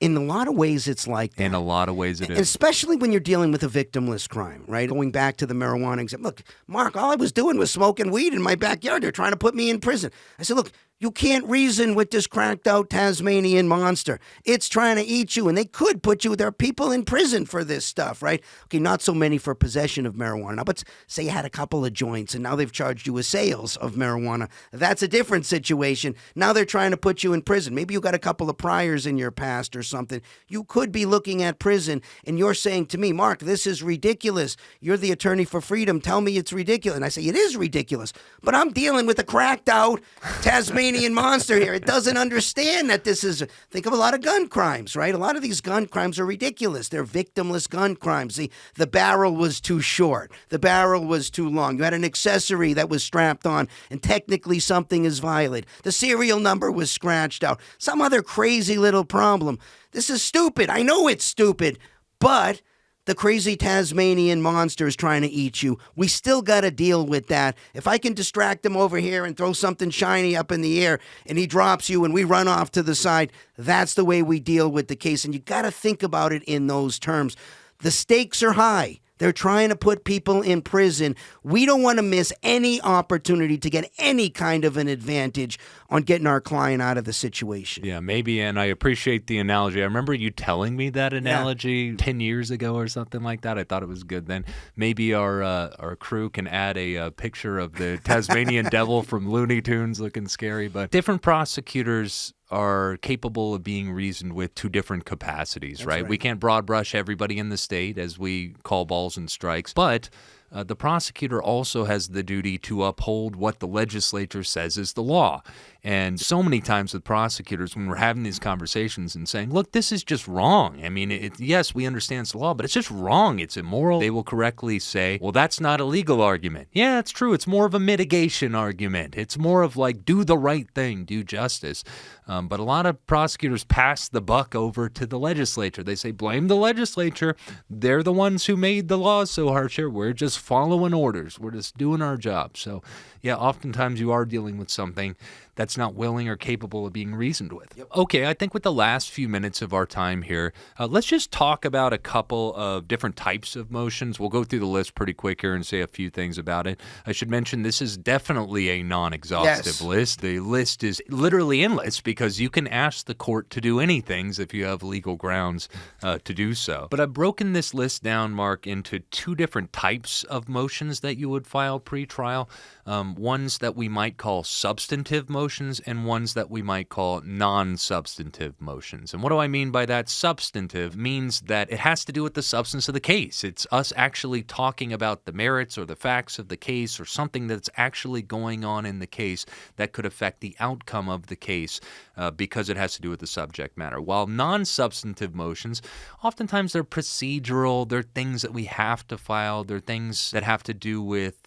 In a lot of ways, it's like that. In a lot of ways, it is. Especially when you're dealing with a victimless crime, right? Going back to the marijuana example. Look, Mark, all I was doing was smoking weed in my backyard. They're trying to put me in prison. I said, look, you can't reason with this cracked out Tasmanian monster. It's trying to eat you, and they could put you. There are people in prison for this stuff, right? Okay, not so many for possession of marijuana, but say you had a couple of joints, and now they've charged you with sales of marijuana. That's a different situation. Now they're trying to put you in prison. Maybe you got a couple of priors in your past or something. You could be looking at prison, and you're saying to me, Mark, this is ridiculous. You're the attorney for freedom. Tell me it's ridiculous. And I say, it is ridiculous, but I'm dealing with a cracked out Tasmanian monster here. It doesn't understand that this is, think of a lot of gun crimes, right? A lot of these gun crimes are ridiculous. They're victimless gun crimes. The barrel was too short. The barrel was too long. You had an accessory that was strapped on, and technically something is violated. The serial number was scratched out. Some other crazy little problem. This is stupid. I know it's stupid, but the crazy Tasmanian monster is trying to eat you. We still got to deal with that. If I can distract him over here and throw something shiny up in the air and he drops you and we run off to the side, that's the way we deal with the case. And you got to think about it in those terms. The stakes are high. They're trying to put people in prison. We don't want to miss any opportunity to get any kind of an advantage on getting our client out of the situation. Yeah, maybe, and I appreciate the analogy. I remember you telling me that analogy 10 years ago or something like that. I thought it was good then. Maybe our crew can add a picture of the Tasmanian devil from Looney Tunes looking scary. But different prosecutors are capable of being reasoned with to different capacities, right? We can't broad brush everybody in the state as we call balls and strikes, but the prosecutor also has the duty to uphold what the legislature says is the law. And so many times with prosecutors, when we're having these conversations and saying, look, this is just wrong. I mean, yes, we understand it's the law, but it's just wrong. It's immoral. They will correctly say, well, that's not a legal argument. Yeah, it's true. It's more of a mitigation argument. It's more of like, do the right thing, do justice. But a lot of prosecutors pass the buck over to the legislature. They say, blame the legislature. They're the ones who made the laws so harsh here. We're just following orders. We're just doing our job. So, yeah, oftentimes you are dealing with something that's not willing or capable of being reasoned with. Yep. Okay, I think with the last few minutes of our time here, let's just talk about a couple of different types of motions. We'll go through the list pretty quick here and say a few things about it. I should mention this is definitely a non-exhaustive list. The list is literally endless because you can ask the court to do anything if you have legal grounds to do so. But I've broken this list down, Mark, into two different types of motions that you would file pre-trial. Ones that we might call substantive motions and ones that we might call non-substantive motions. And what do I mean by that? Substantive means that it has to do with the substance of the case. It's us actually talking about the merits or the facts of the case or something that's actually going on in the case that could affect the outcome of the case because it has to do with the subject matter. While non-substantive motions, oftentimes they're procedural. They're things that we have to file. They're things that have to do with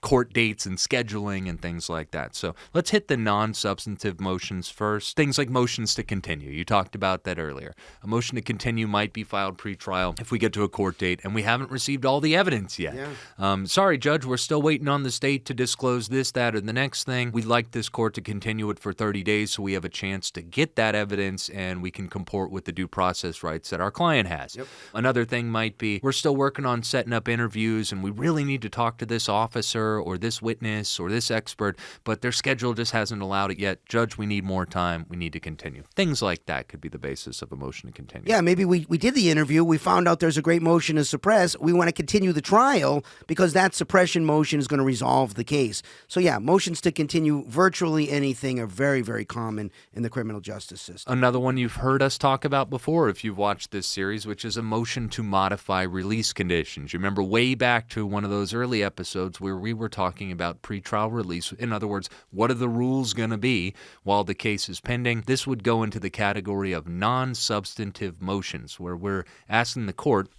court dates and scheduling and things like that. So let's hit the non-substantive motions first. Things like motions to continue. You talked about that earlier. A motion to continue might be filed pre-trial if we get to a court date and we haven't received all the evidence yet. Yeah. Sorry, Judge, we're still waiting on the state to disclose this, that, or the next thing. We'd like this court to continue it for 30 days so we have a chance to get that evidence and we can comport with the due process rights that our client has. Yep. Another thing might be we're still working on setting up interviews and we really need to talk to this officer or this witness or this expert, but their schedule just hasn't hasn't allowed it yet. Judge, we need more time. We need to continue. Things like that could be the basis of a motion to continue. Yeah, maybe we did the interview. We found out there's a great motion to suppress. We want to continue the trial because that suppression motion is going to resolve the case. So, yeah, motions to continue virtually anything are very, very common in the criminal justice system. Another one you've heard us talk about before if you've watched this series, which is a motion to modify release conditions. You remember way back to one of those early episodes where we were talking about pretrial release. In other words, what are the rules going to be while the case is pending? This would go into the category of non-substantive motions, where we're asking the court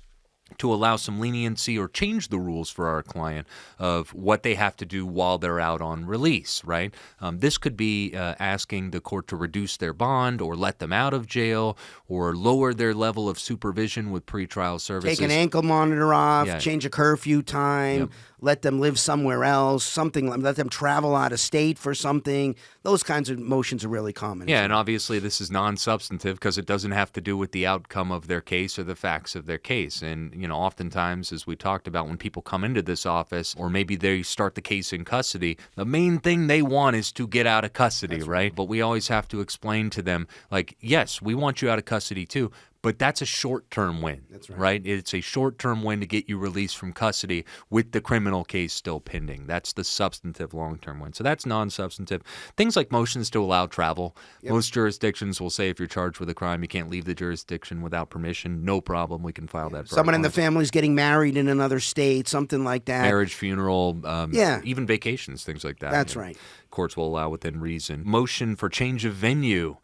to allow some leniency or change the rules for our client of what they have to do while they're out on release, right? This could be asking the court to reduce their bond or let them out of jail or lower their level of supervision with pretrial services. Take an ankle monitor off, Yeah. change a curfew time, Yep. let them live somewhere else, something, let them travel out of state for something. Those kinds of motions are really common. Yeah, and obviously this is non-substantive because it doesn't have to do with the outcome of their case or the facts of their case. And, oftentimes, as we talked about, when people come into this office or maybe they start the case in custody, the main thing they want is to get out of custody, right? But we always have to explain to them, like, yes, we want you out of custody too, but that's a short-term win, right? It's a short-term win to get you released from custody with the criminal case still pending. That's the substantive long-term win. So that's non-substantive. Things like motions to allow travel. Yep. Most jurisdictions will say if you're charged with a crime, you can't leave the jurisdiction without permission. No problem. We can file that for Someone our in the clients. family's getting married in another state, something like that. Marriage, funeral, Yeah. even vacations, things like that. That's right. Courts will allow within reason. Motion for change of venue.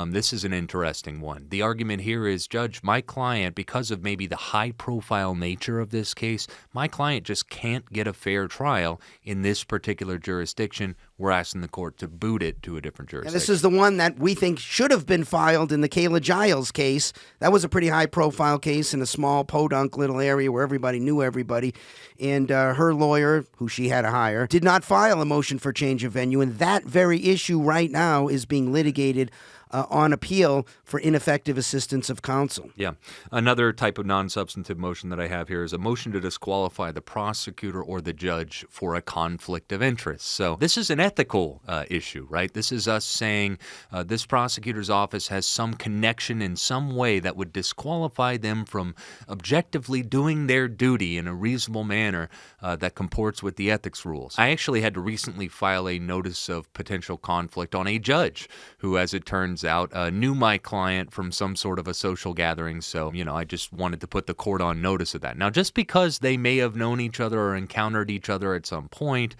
This is an interesting one. The argument here is, Judge, my client, because of maybe the high-profile nature of this case, my client just can't get a fair trial in this particular jurisdiction. We're asking the court to boot it to a different jurisdiction. And this is the one that we think should have been filed in the Kayla Giles case. That was a pretty high-profile case in a small podunk little area where everybody knew everybody. And her lawyer, who she had to hire, did not file a motion for change of venue. And that very issue right now is being litigated on appeal for ineffective assistance of counsel. Yeah. Another type of non-substantive motion that I have here is a motion to disqualify the prosecutor or the judge for a conflict of interest. So this is an ethical issue, right? This is us saying this prosecutor's office has some connection in some way that would disqualify them from objectively doing their duty in a reasonable manner that comports with the ethics rules. I actually had to recently file a notice of potential conflict on a judge who, as it turns out, knew my client from some sort of a social gathering. So, I just wanted to put the court on notice of that. Now, just because they may have known each other or encountered each other at some point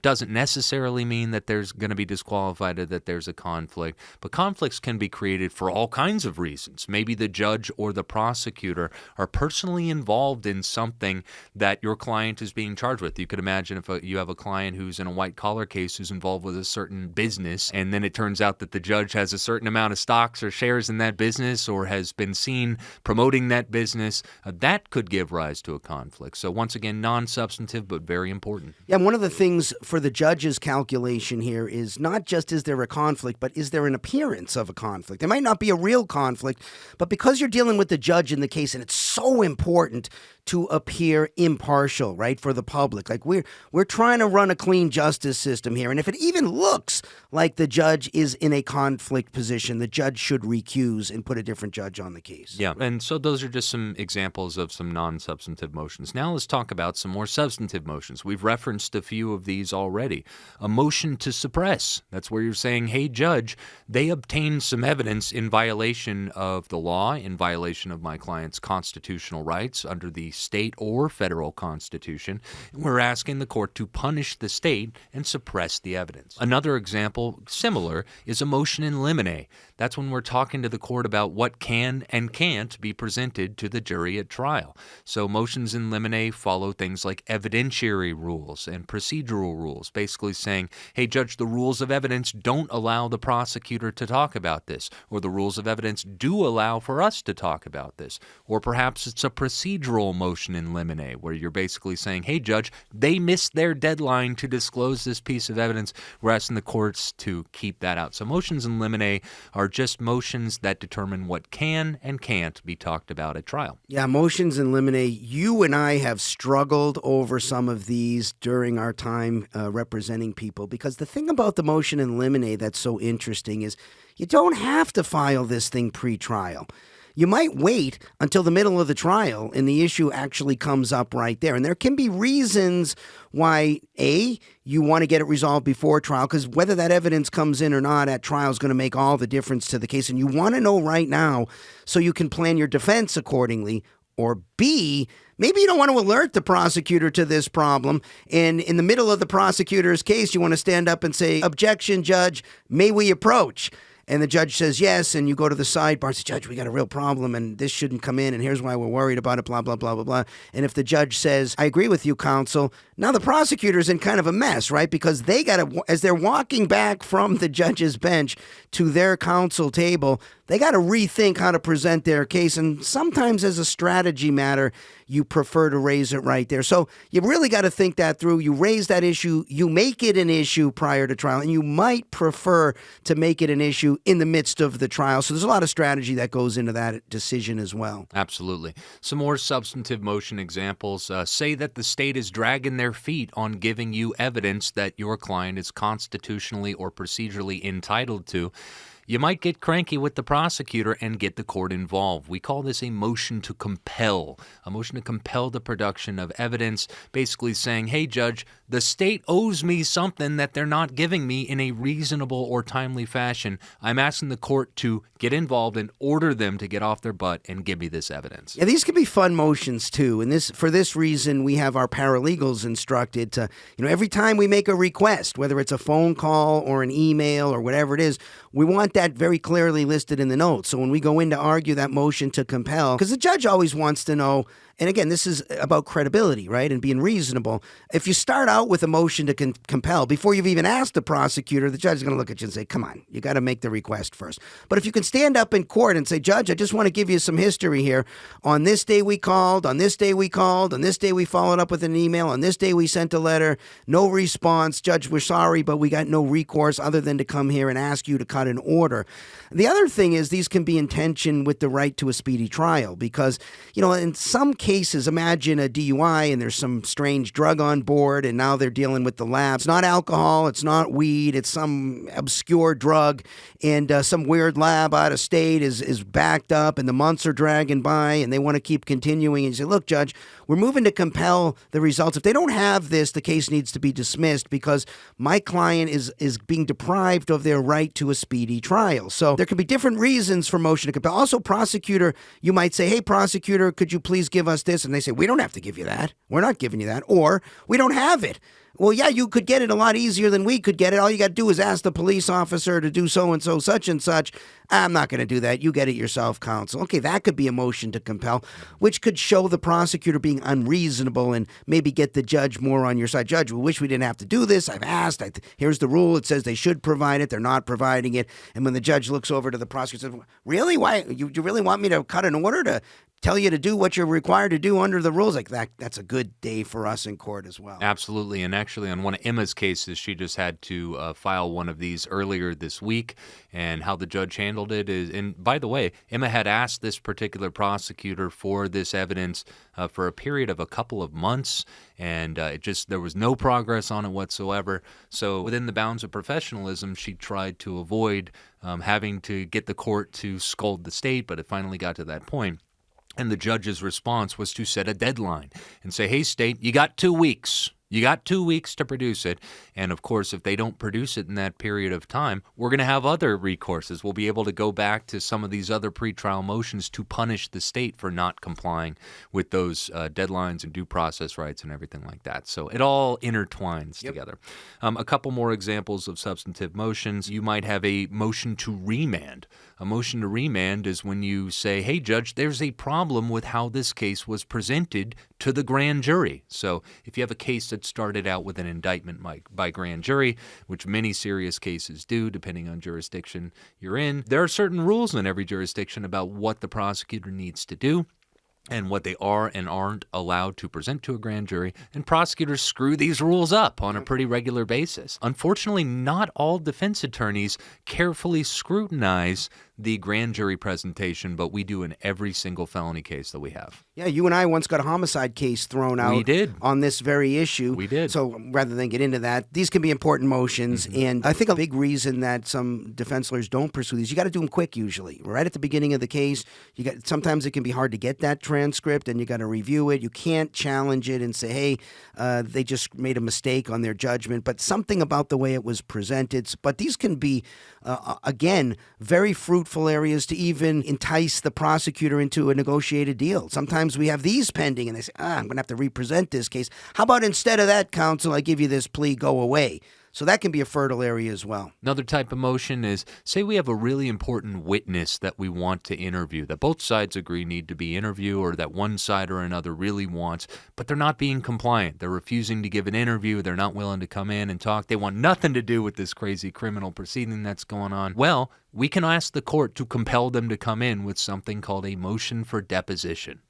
doesn't necessarily mean that there's going to be disqualified or that there's a conflict. But conflicts can be created for all kinds of reasons. Maybe the judge or the prosecutor are personally involved in something that your client is being charged with. You could imagine if you have a client who's in a white-collar case who's involved with a certain business, and then it turns out that the judge has a certain amount of stocks or shares in that business or has been seen promoting that business, that could give rise to a conflict. So once again, non-substantive but very important. Yeah, and one of the things for the judge's calculation here is not just is there a conflict, but is there an appearance of a conflict? There might not be a real conflict, but because you're dealing with the judge in the case, and it's so important to appear impartial, right, for the public. Like we're trying to run a clean justice system here, and if it even looks like the judge is in a conflict position, the judge should recuse and put a different judge on the case. Yeah, and so those are just some examples of some non-substantive motions. Now let's talk about some more substantive motions. We've referenced a few of these already. A motion to suppress. That's where you're saying, hey, judge, they obtained some evidence in violation of the law, in violation of my client's constitutional rights under the state or federal constitution. We're asking the court to punish the state and suppress the evidence. Another example, similar, is a motion in limine. That's when we're talking to the court about what can and can't be presented to the jury at trial. So motions in limine follow things like evidentiary rules and procedural rules, basically saying, hey, judge, the rules of evidence don't allow the prosecutor to talk about this, or the rules of evidence do allow for us to talk about this. Or perhaps it's a procedural motion in limine, where you're basically saying, hey, judge, they missed their deadline to disclose this piece of evidence. We're asking the courts to keep that out. So motions in limine are are just motions that determine what can and can't be talked about at trial. Yeah, motions in limine. You and I have struggled over some of these during our time representing people, because the thing about the motion in limine that's so interesting is you don't have to file this thing pre-trial. You might wait until the middle of the trial and the issue actually comes up right there. And there can be reasons why, A, you want to get it resolved before trial, because whether that evidence comes in or not at trial is going to make all the difference to the case. And you want to know right now so you can plan your defense accordingly. Or B, maybe you don't want to alert the prosecutor to this problem, and in the middle of the prosecutor's case, you want to stand up and say, "Objection, Judge, may we approach?" And the judge says yes, and you go to the sidebar and say, "Judge, we got a real problem, and this shouldn't come in, and here's why we're worried about it, blah, blah, blah, blah, blah." And if the judge says, "I agree with you, counsel," now the prosecutor's in kind of a mess, right? Because they got to, as they're walking back from the judge's bench to their counsel table, they got to rethink how to present their case. And sometimes as a strategy matter, you prefer to raise it right there. So you really got to think that through. You raise that issue, you make it an issue prior to trial, and you might prefer to make it an issue in the midst of the trial. So there's a lot of strategy that goes into that decision as well. Absolutely. Some more substantive motion examples. Say that the state is dragging their feet on giving you evidence that your client is constitutionally or procedurally entitled to. You might get cranky with the prosecutor and get the court involved. We call this a motion to compel, a motion to compel the production of evidence, basically saying, "Hey, Judge, the state owes me something that they're not giving me in a reasonable or timely fashion. I'm asking the court to get involved and order them to get off their butt and give me this evidence." Yeah, these can be fun motions too. And for this reason, we have our paralegals instructed to, every time we make a request, whether it's a phone call or an email or whatever it is, we want that very clearly listed in the notes. So when we go in to argue that motion to compel, because the judge always wants to know, and again, this is about credibility, right, and being reasonable. If you start out with a motion to compel, before you've even asked the prosecutor, the judge is going to look at you and say, "Come on, you got to make the request first." But if you can stand up in court and say, "Judge, I just want to give you some history here. On this day we called, on this day we called, on this day we followed up with an email, on this day we sent a letter, no response. Judge, we're sorry, but we got no recourse other than to come here and ask you to cut an order." The other thing is these can be in tension with the right to a speedy trial because, in some cases, imagine a DUI and there's some strange drug on board and now they're dealing with the lab. It's not alcohol, it's not weed, it's some obscure drug, and some weird lab out of state is backed up and the months are dragging by and they want to keep continuing. And you say, "Look, Judge, we're moving to compel the results. If they don't have this, the case needs to be dismissed because my client is being deprived of their right to a speedy trial." So there can be different reasons for motion to compel. Also, prosecutor, you might say, "Hey, prosecutor, could you please give us this?" And they say, "We don't have to give you that. We're not giving you that." Or, "We don't have it." Well, yeah, you could get it a lot easier than we could get it. All you got to do is ask the police officer to do so-and-so, such and such. "I'm not going to do that. You get it yourself, counsel." Okay, that could be a motion to compel, which could show the prosecutor being unreasonable and maybe get the judge more on your side. "Judge, we wish we didn't have to do this. I've asked. Here's the rule. It says they should provide it. They're not providing it." And when the judge looks over to the prosecutor and says, "Really? Why? You really want me to cut an order to tell you to do what you're required to do under the rules?" Like that's a good day for us in court as well. Absolutely. And actually, on one of Emma's cases, she just had to file one of these earlier this week. And how the judge handled it is, and by the way, Emma had asked this particular prosecutor for this evidence for a period of a couple of months, and there was no progress on it whatsoever. So within the bounds of professionalism, she tried to avoid having to get the court to scold the state, but it finally got to that point. And the judge's response was to set a deadline and say, "Hey, state, you got 2 weeks. You got 2 weeks to produce it. And of course, if they don't produce it in that period of time, we're going to have other recourses. We'll be able to go back to some of these other pretrial motions to punish the state for not complying with those deadlines and due process rights and everything like that." So it all intertwines together. A couple more examples of substantive motions. You might have a motion to remand. A motion to remand is when you say, "Hey, Judge, there's a problem with how this case was presented to the grand jury." So if you have a case that started out with an indictment by grand jury, which many serious cases do, depending on jurisdiction you're in, there are certain rules in every jurisdiction about what the prosecutor needs to do. and what they are and aren't allowed to present to a grand jury, and prosecutors screw these rules up on a pretty regular basis. Unfortunately, not all defense attorneys carefully scrutinize the grand jury presentation, but we do in every single felony case that we have. Yeah, you and I once got a homicide case thrown out We did. on this very issue. We did. So rather than get into that, these can be important motions. And I think a big reason that some defense lawyers don't pursue these, you got to do them quick usually. Right at the beginning of the case, sometimes it can be hard to get that transcript and you got to review it. You can't challenge it and say, hey, they just made a mistake on their judgment. But something about the way it was presented. But these can be, again, very fruitful areas to even entice the prosecutor into a negotiated deal. Sometimes we have these pending and they say, I'm going to have to represent this case. How about instead of that, counsel, I give you this plea, go away. So that can be a fertile area as well. Another type of motion is, say we have a really important witness that we want to interview, that both sides agree need to be interviewed, or that one side or another really wants, but they're not being compliant. They're refusing to give an interview. They're not willing to come in and talk. They want nothing to do with this crazy criminal proceeding that's going on. Well, we can ask the court to compel them to come in with something called a motion for deposition.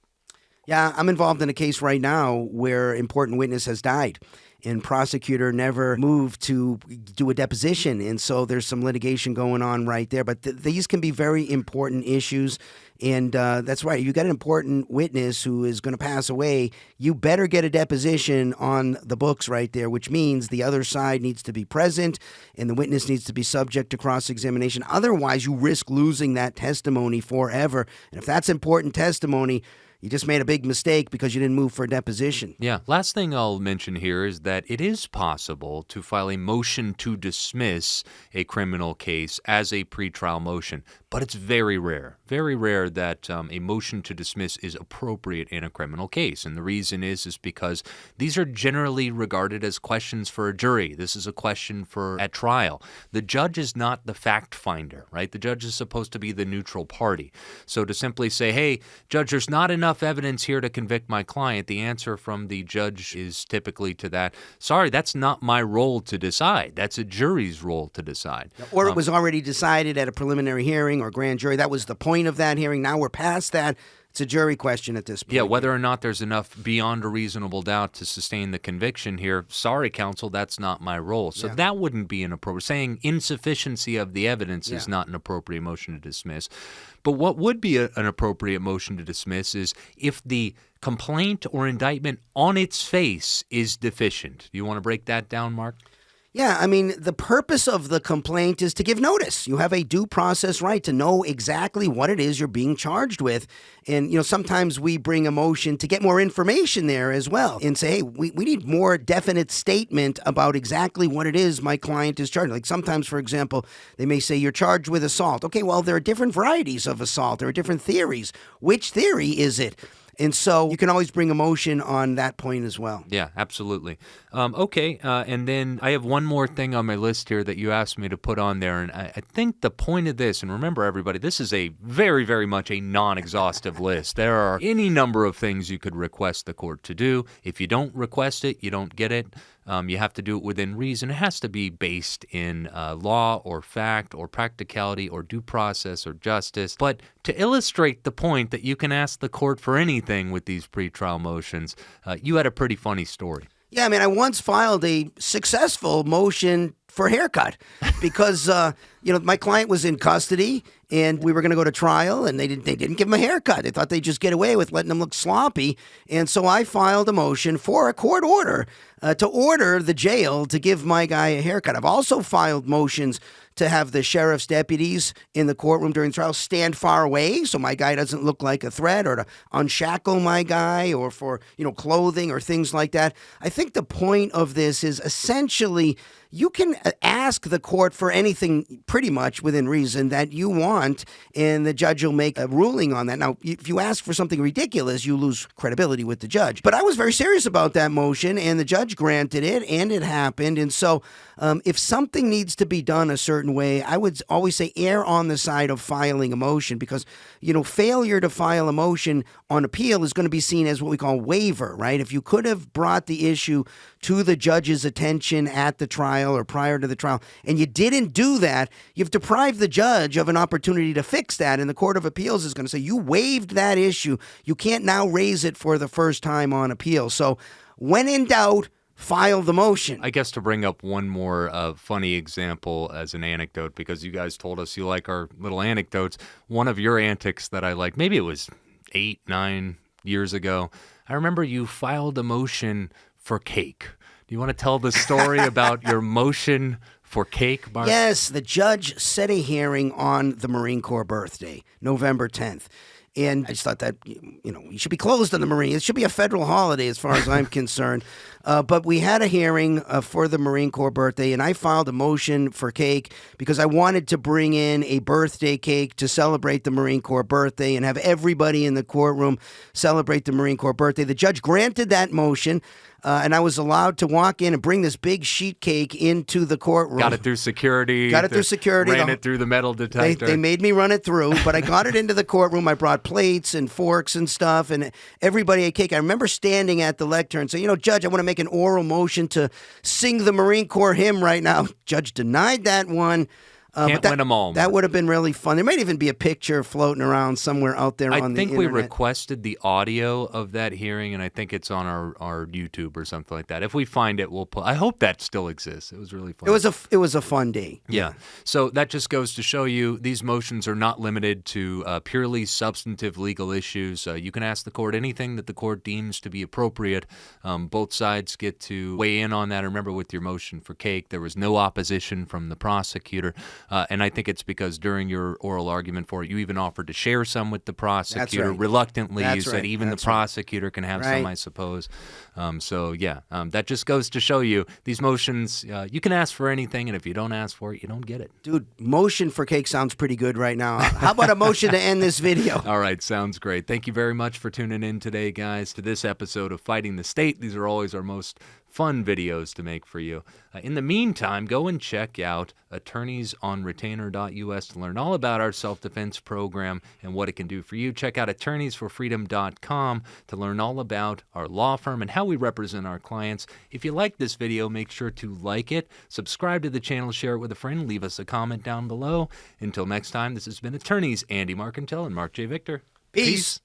Yeah, I'm involved in a case right now where important witness has died. And prosecutor never moved to do a deposition. And so there's some litigation going on right there. But these can be very important issues. And that's right. You got an important witness who is going to pass away. You better get a deposition on the books right there, which means the other side needs to be present and the witness needs to be subject to cross-examination. Otherwise, you risk losing that testimony forever. And if that's important testimony, you just made a big mistake because you didn't move for a deposition. Yeah. Last thing I'll mention here is that it is possible to file a motion to dismiss a criminal case as a pretrial motion, but it's very rare that a motion to dismiss is appropriate in a criminal case. And the reason is because these are generally regarded as questions for a jury. This is a question for at trial. The judge is not the fact finder, right? The judge is supposed to be the neutral party. So to simply say, hey, judge, there's not enough evidence here to convict my client, the answer from the judge is typically to that, sorry, that's not my role to decide. That's a jury's role to decide. Or it was already decided at a preliminary hearing or grand jury. That was the point of that hearing. Now we're past that. It's a jury question at this point. Yeah, whether or not there's enough beyond a reasonable doubt to sustain the conviction here, sorry, counsel, that's not my role. So that wouldn't be an appropriate. Saying insufficiency of the evidence is not an appropriate motion to dismiss. But what would be an appropriate motion to dismiss is if the complaint or indictment on its face is deficient. Do you want to break that down, Mark? Yeah, I mean, the purpose of the complaint is to give notice. You have a due process right to know exactly what it is you're being charged with. And, sometimes we bring a motion to get more information there as well and say, hey, we need more definite statement about exactly what it is my client is charged. Like sometimes, for example, they may say you're charged with assault. Okay, well, there are different varieties of assault. There are different theories. Which theory is it? And so you can always bring a motion on that point as well. Yeah, absolutely. Okay, and then I have one more thing on my list here that you asked me to put on there, and I think the point of this, and remember everybody, this is a very, very much a non-exhaustive list. There are any number of things you could request the court to do. If you don't request it, you don't get it. You have to do it within reason. It has to be based in law or fact or practicality or due process or justice. But to illustrate the point that you can ask the court for anything with these pretrial motions, you had a pretty funny story. Yeah, I mean, I once filed a successful motion for a haircut because, my client was in custody and we were going to go to trial and they didn't give him a haircut. They thought they'd just get away with letting him look sloppy. And so I filed a motion for a court order to order the jail to give my guy a haircut. I've also filed motions to have the sheriff's deputies in the courtroom during trial stand far away so my guy doesn't look like a threat, or to unshackle my guy, or for, clothing or things like that. I think the point of this is essentially you can ask the court for anything pretty much within reason that you want, and the judge will make a ruling on that. Now, if you ask for something ridiculous, you lose credibility with the judge. But I was very serious about that motion, and the judge granted it, and it happened. And so if something needs to be done a certain way, I would always say err on the side of filing a motion, because, failure to file a motion on appeal is going to be seen as what we call waiver, right? If you could have brought the issue to the judge's attention at the trial, trial or prior to the trial, and you didn't do that, you've deprived the judge of an opportunity to fix that, and the Court of Appeals is going to say, you waived that issue. You can't now raise it for the first time on appeal. So when in doubt, file the motion. I guess to bring up one more funny example as an anecdote, because you guys told us you like our little anecdotes. One of your antics that I liked, maybe it was 8, 9 years ago, I remember you filed a motion for cake. Do you want to tell the story about your motion for cake, Marc? Yes, the judge set a hearing on the Marine Corps birthday, November 10th. And I just thought that, you should be closed on the Marine. It should be a federal holiday as far as I'm concerned. But we had a hearing for the Marine Corps birthday, and I filed a motion for cake because I wanted to bring in a birthday cake to celebrate the Marine Corps birthday and have everybody in the courtroom celebrate the Marine Corps birthday. The judge granted that motion. And I was allowed to walk in and bring this big sheet cake into the courtroom. Got it through security. Ran it through the metal detector. They made me run it through, but I got it into the courtroom. I brought plates and forks and stuff, and everybody ate cake. I remember standing at the lectern saying, Judge, I want to make an oral motion to sing the Marine Corps hymn right now. Judge denied that one. Can't win them all. That would have been really fun. There might even be a picture floating around somewhere out there on the internet. I think we requested the audio of that hearing, and I think it's on our YouTube or something like that. If we find it, we'll put. I hope that still exists. It was really fun. It was a fun day. Yeah. So that just goes to show you these motions are not limited to purely substantive legal issues. You can ask the court anything that the court deems to be appropriate. Both sides get to weigh in on that. Remember, with your motion for cake, there was no opposition from the prosecutor. And I think it's because during your oral argument for it, you even offered to share some with the prosecutor. Right. Reluctantly, That's you said right. even That's the prosecutor can have right. some, I suppose. That just goes to show you these motions, you can ask for anything, and if you don't ask for it, you don't get it. Dude, motion for cake sounds pretty good right now. How about a motion to end this video? All right, sounds great. Thank you very much for tuning in today, guys, to this episode of Fighting the State. These are always our most fun videos to make for you. In the meantime, go and check out attorneysonretainer.us to learn all about our self-defense program and what it can do for you. Check out attorneysforfreedom.com to learn all about our law firm and how we represent our clients. If you like this video, make sure to like it, subscribe to the channel, share it with a friend, leave us a comment down below. Until next time, this has been Attorneys Andy Marcantel and Marc J. Victor. Peace.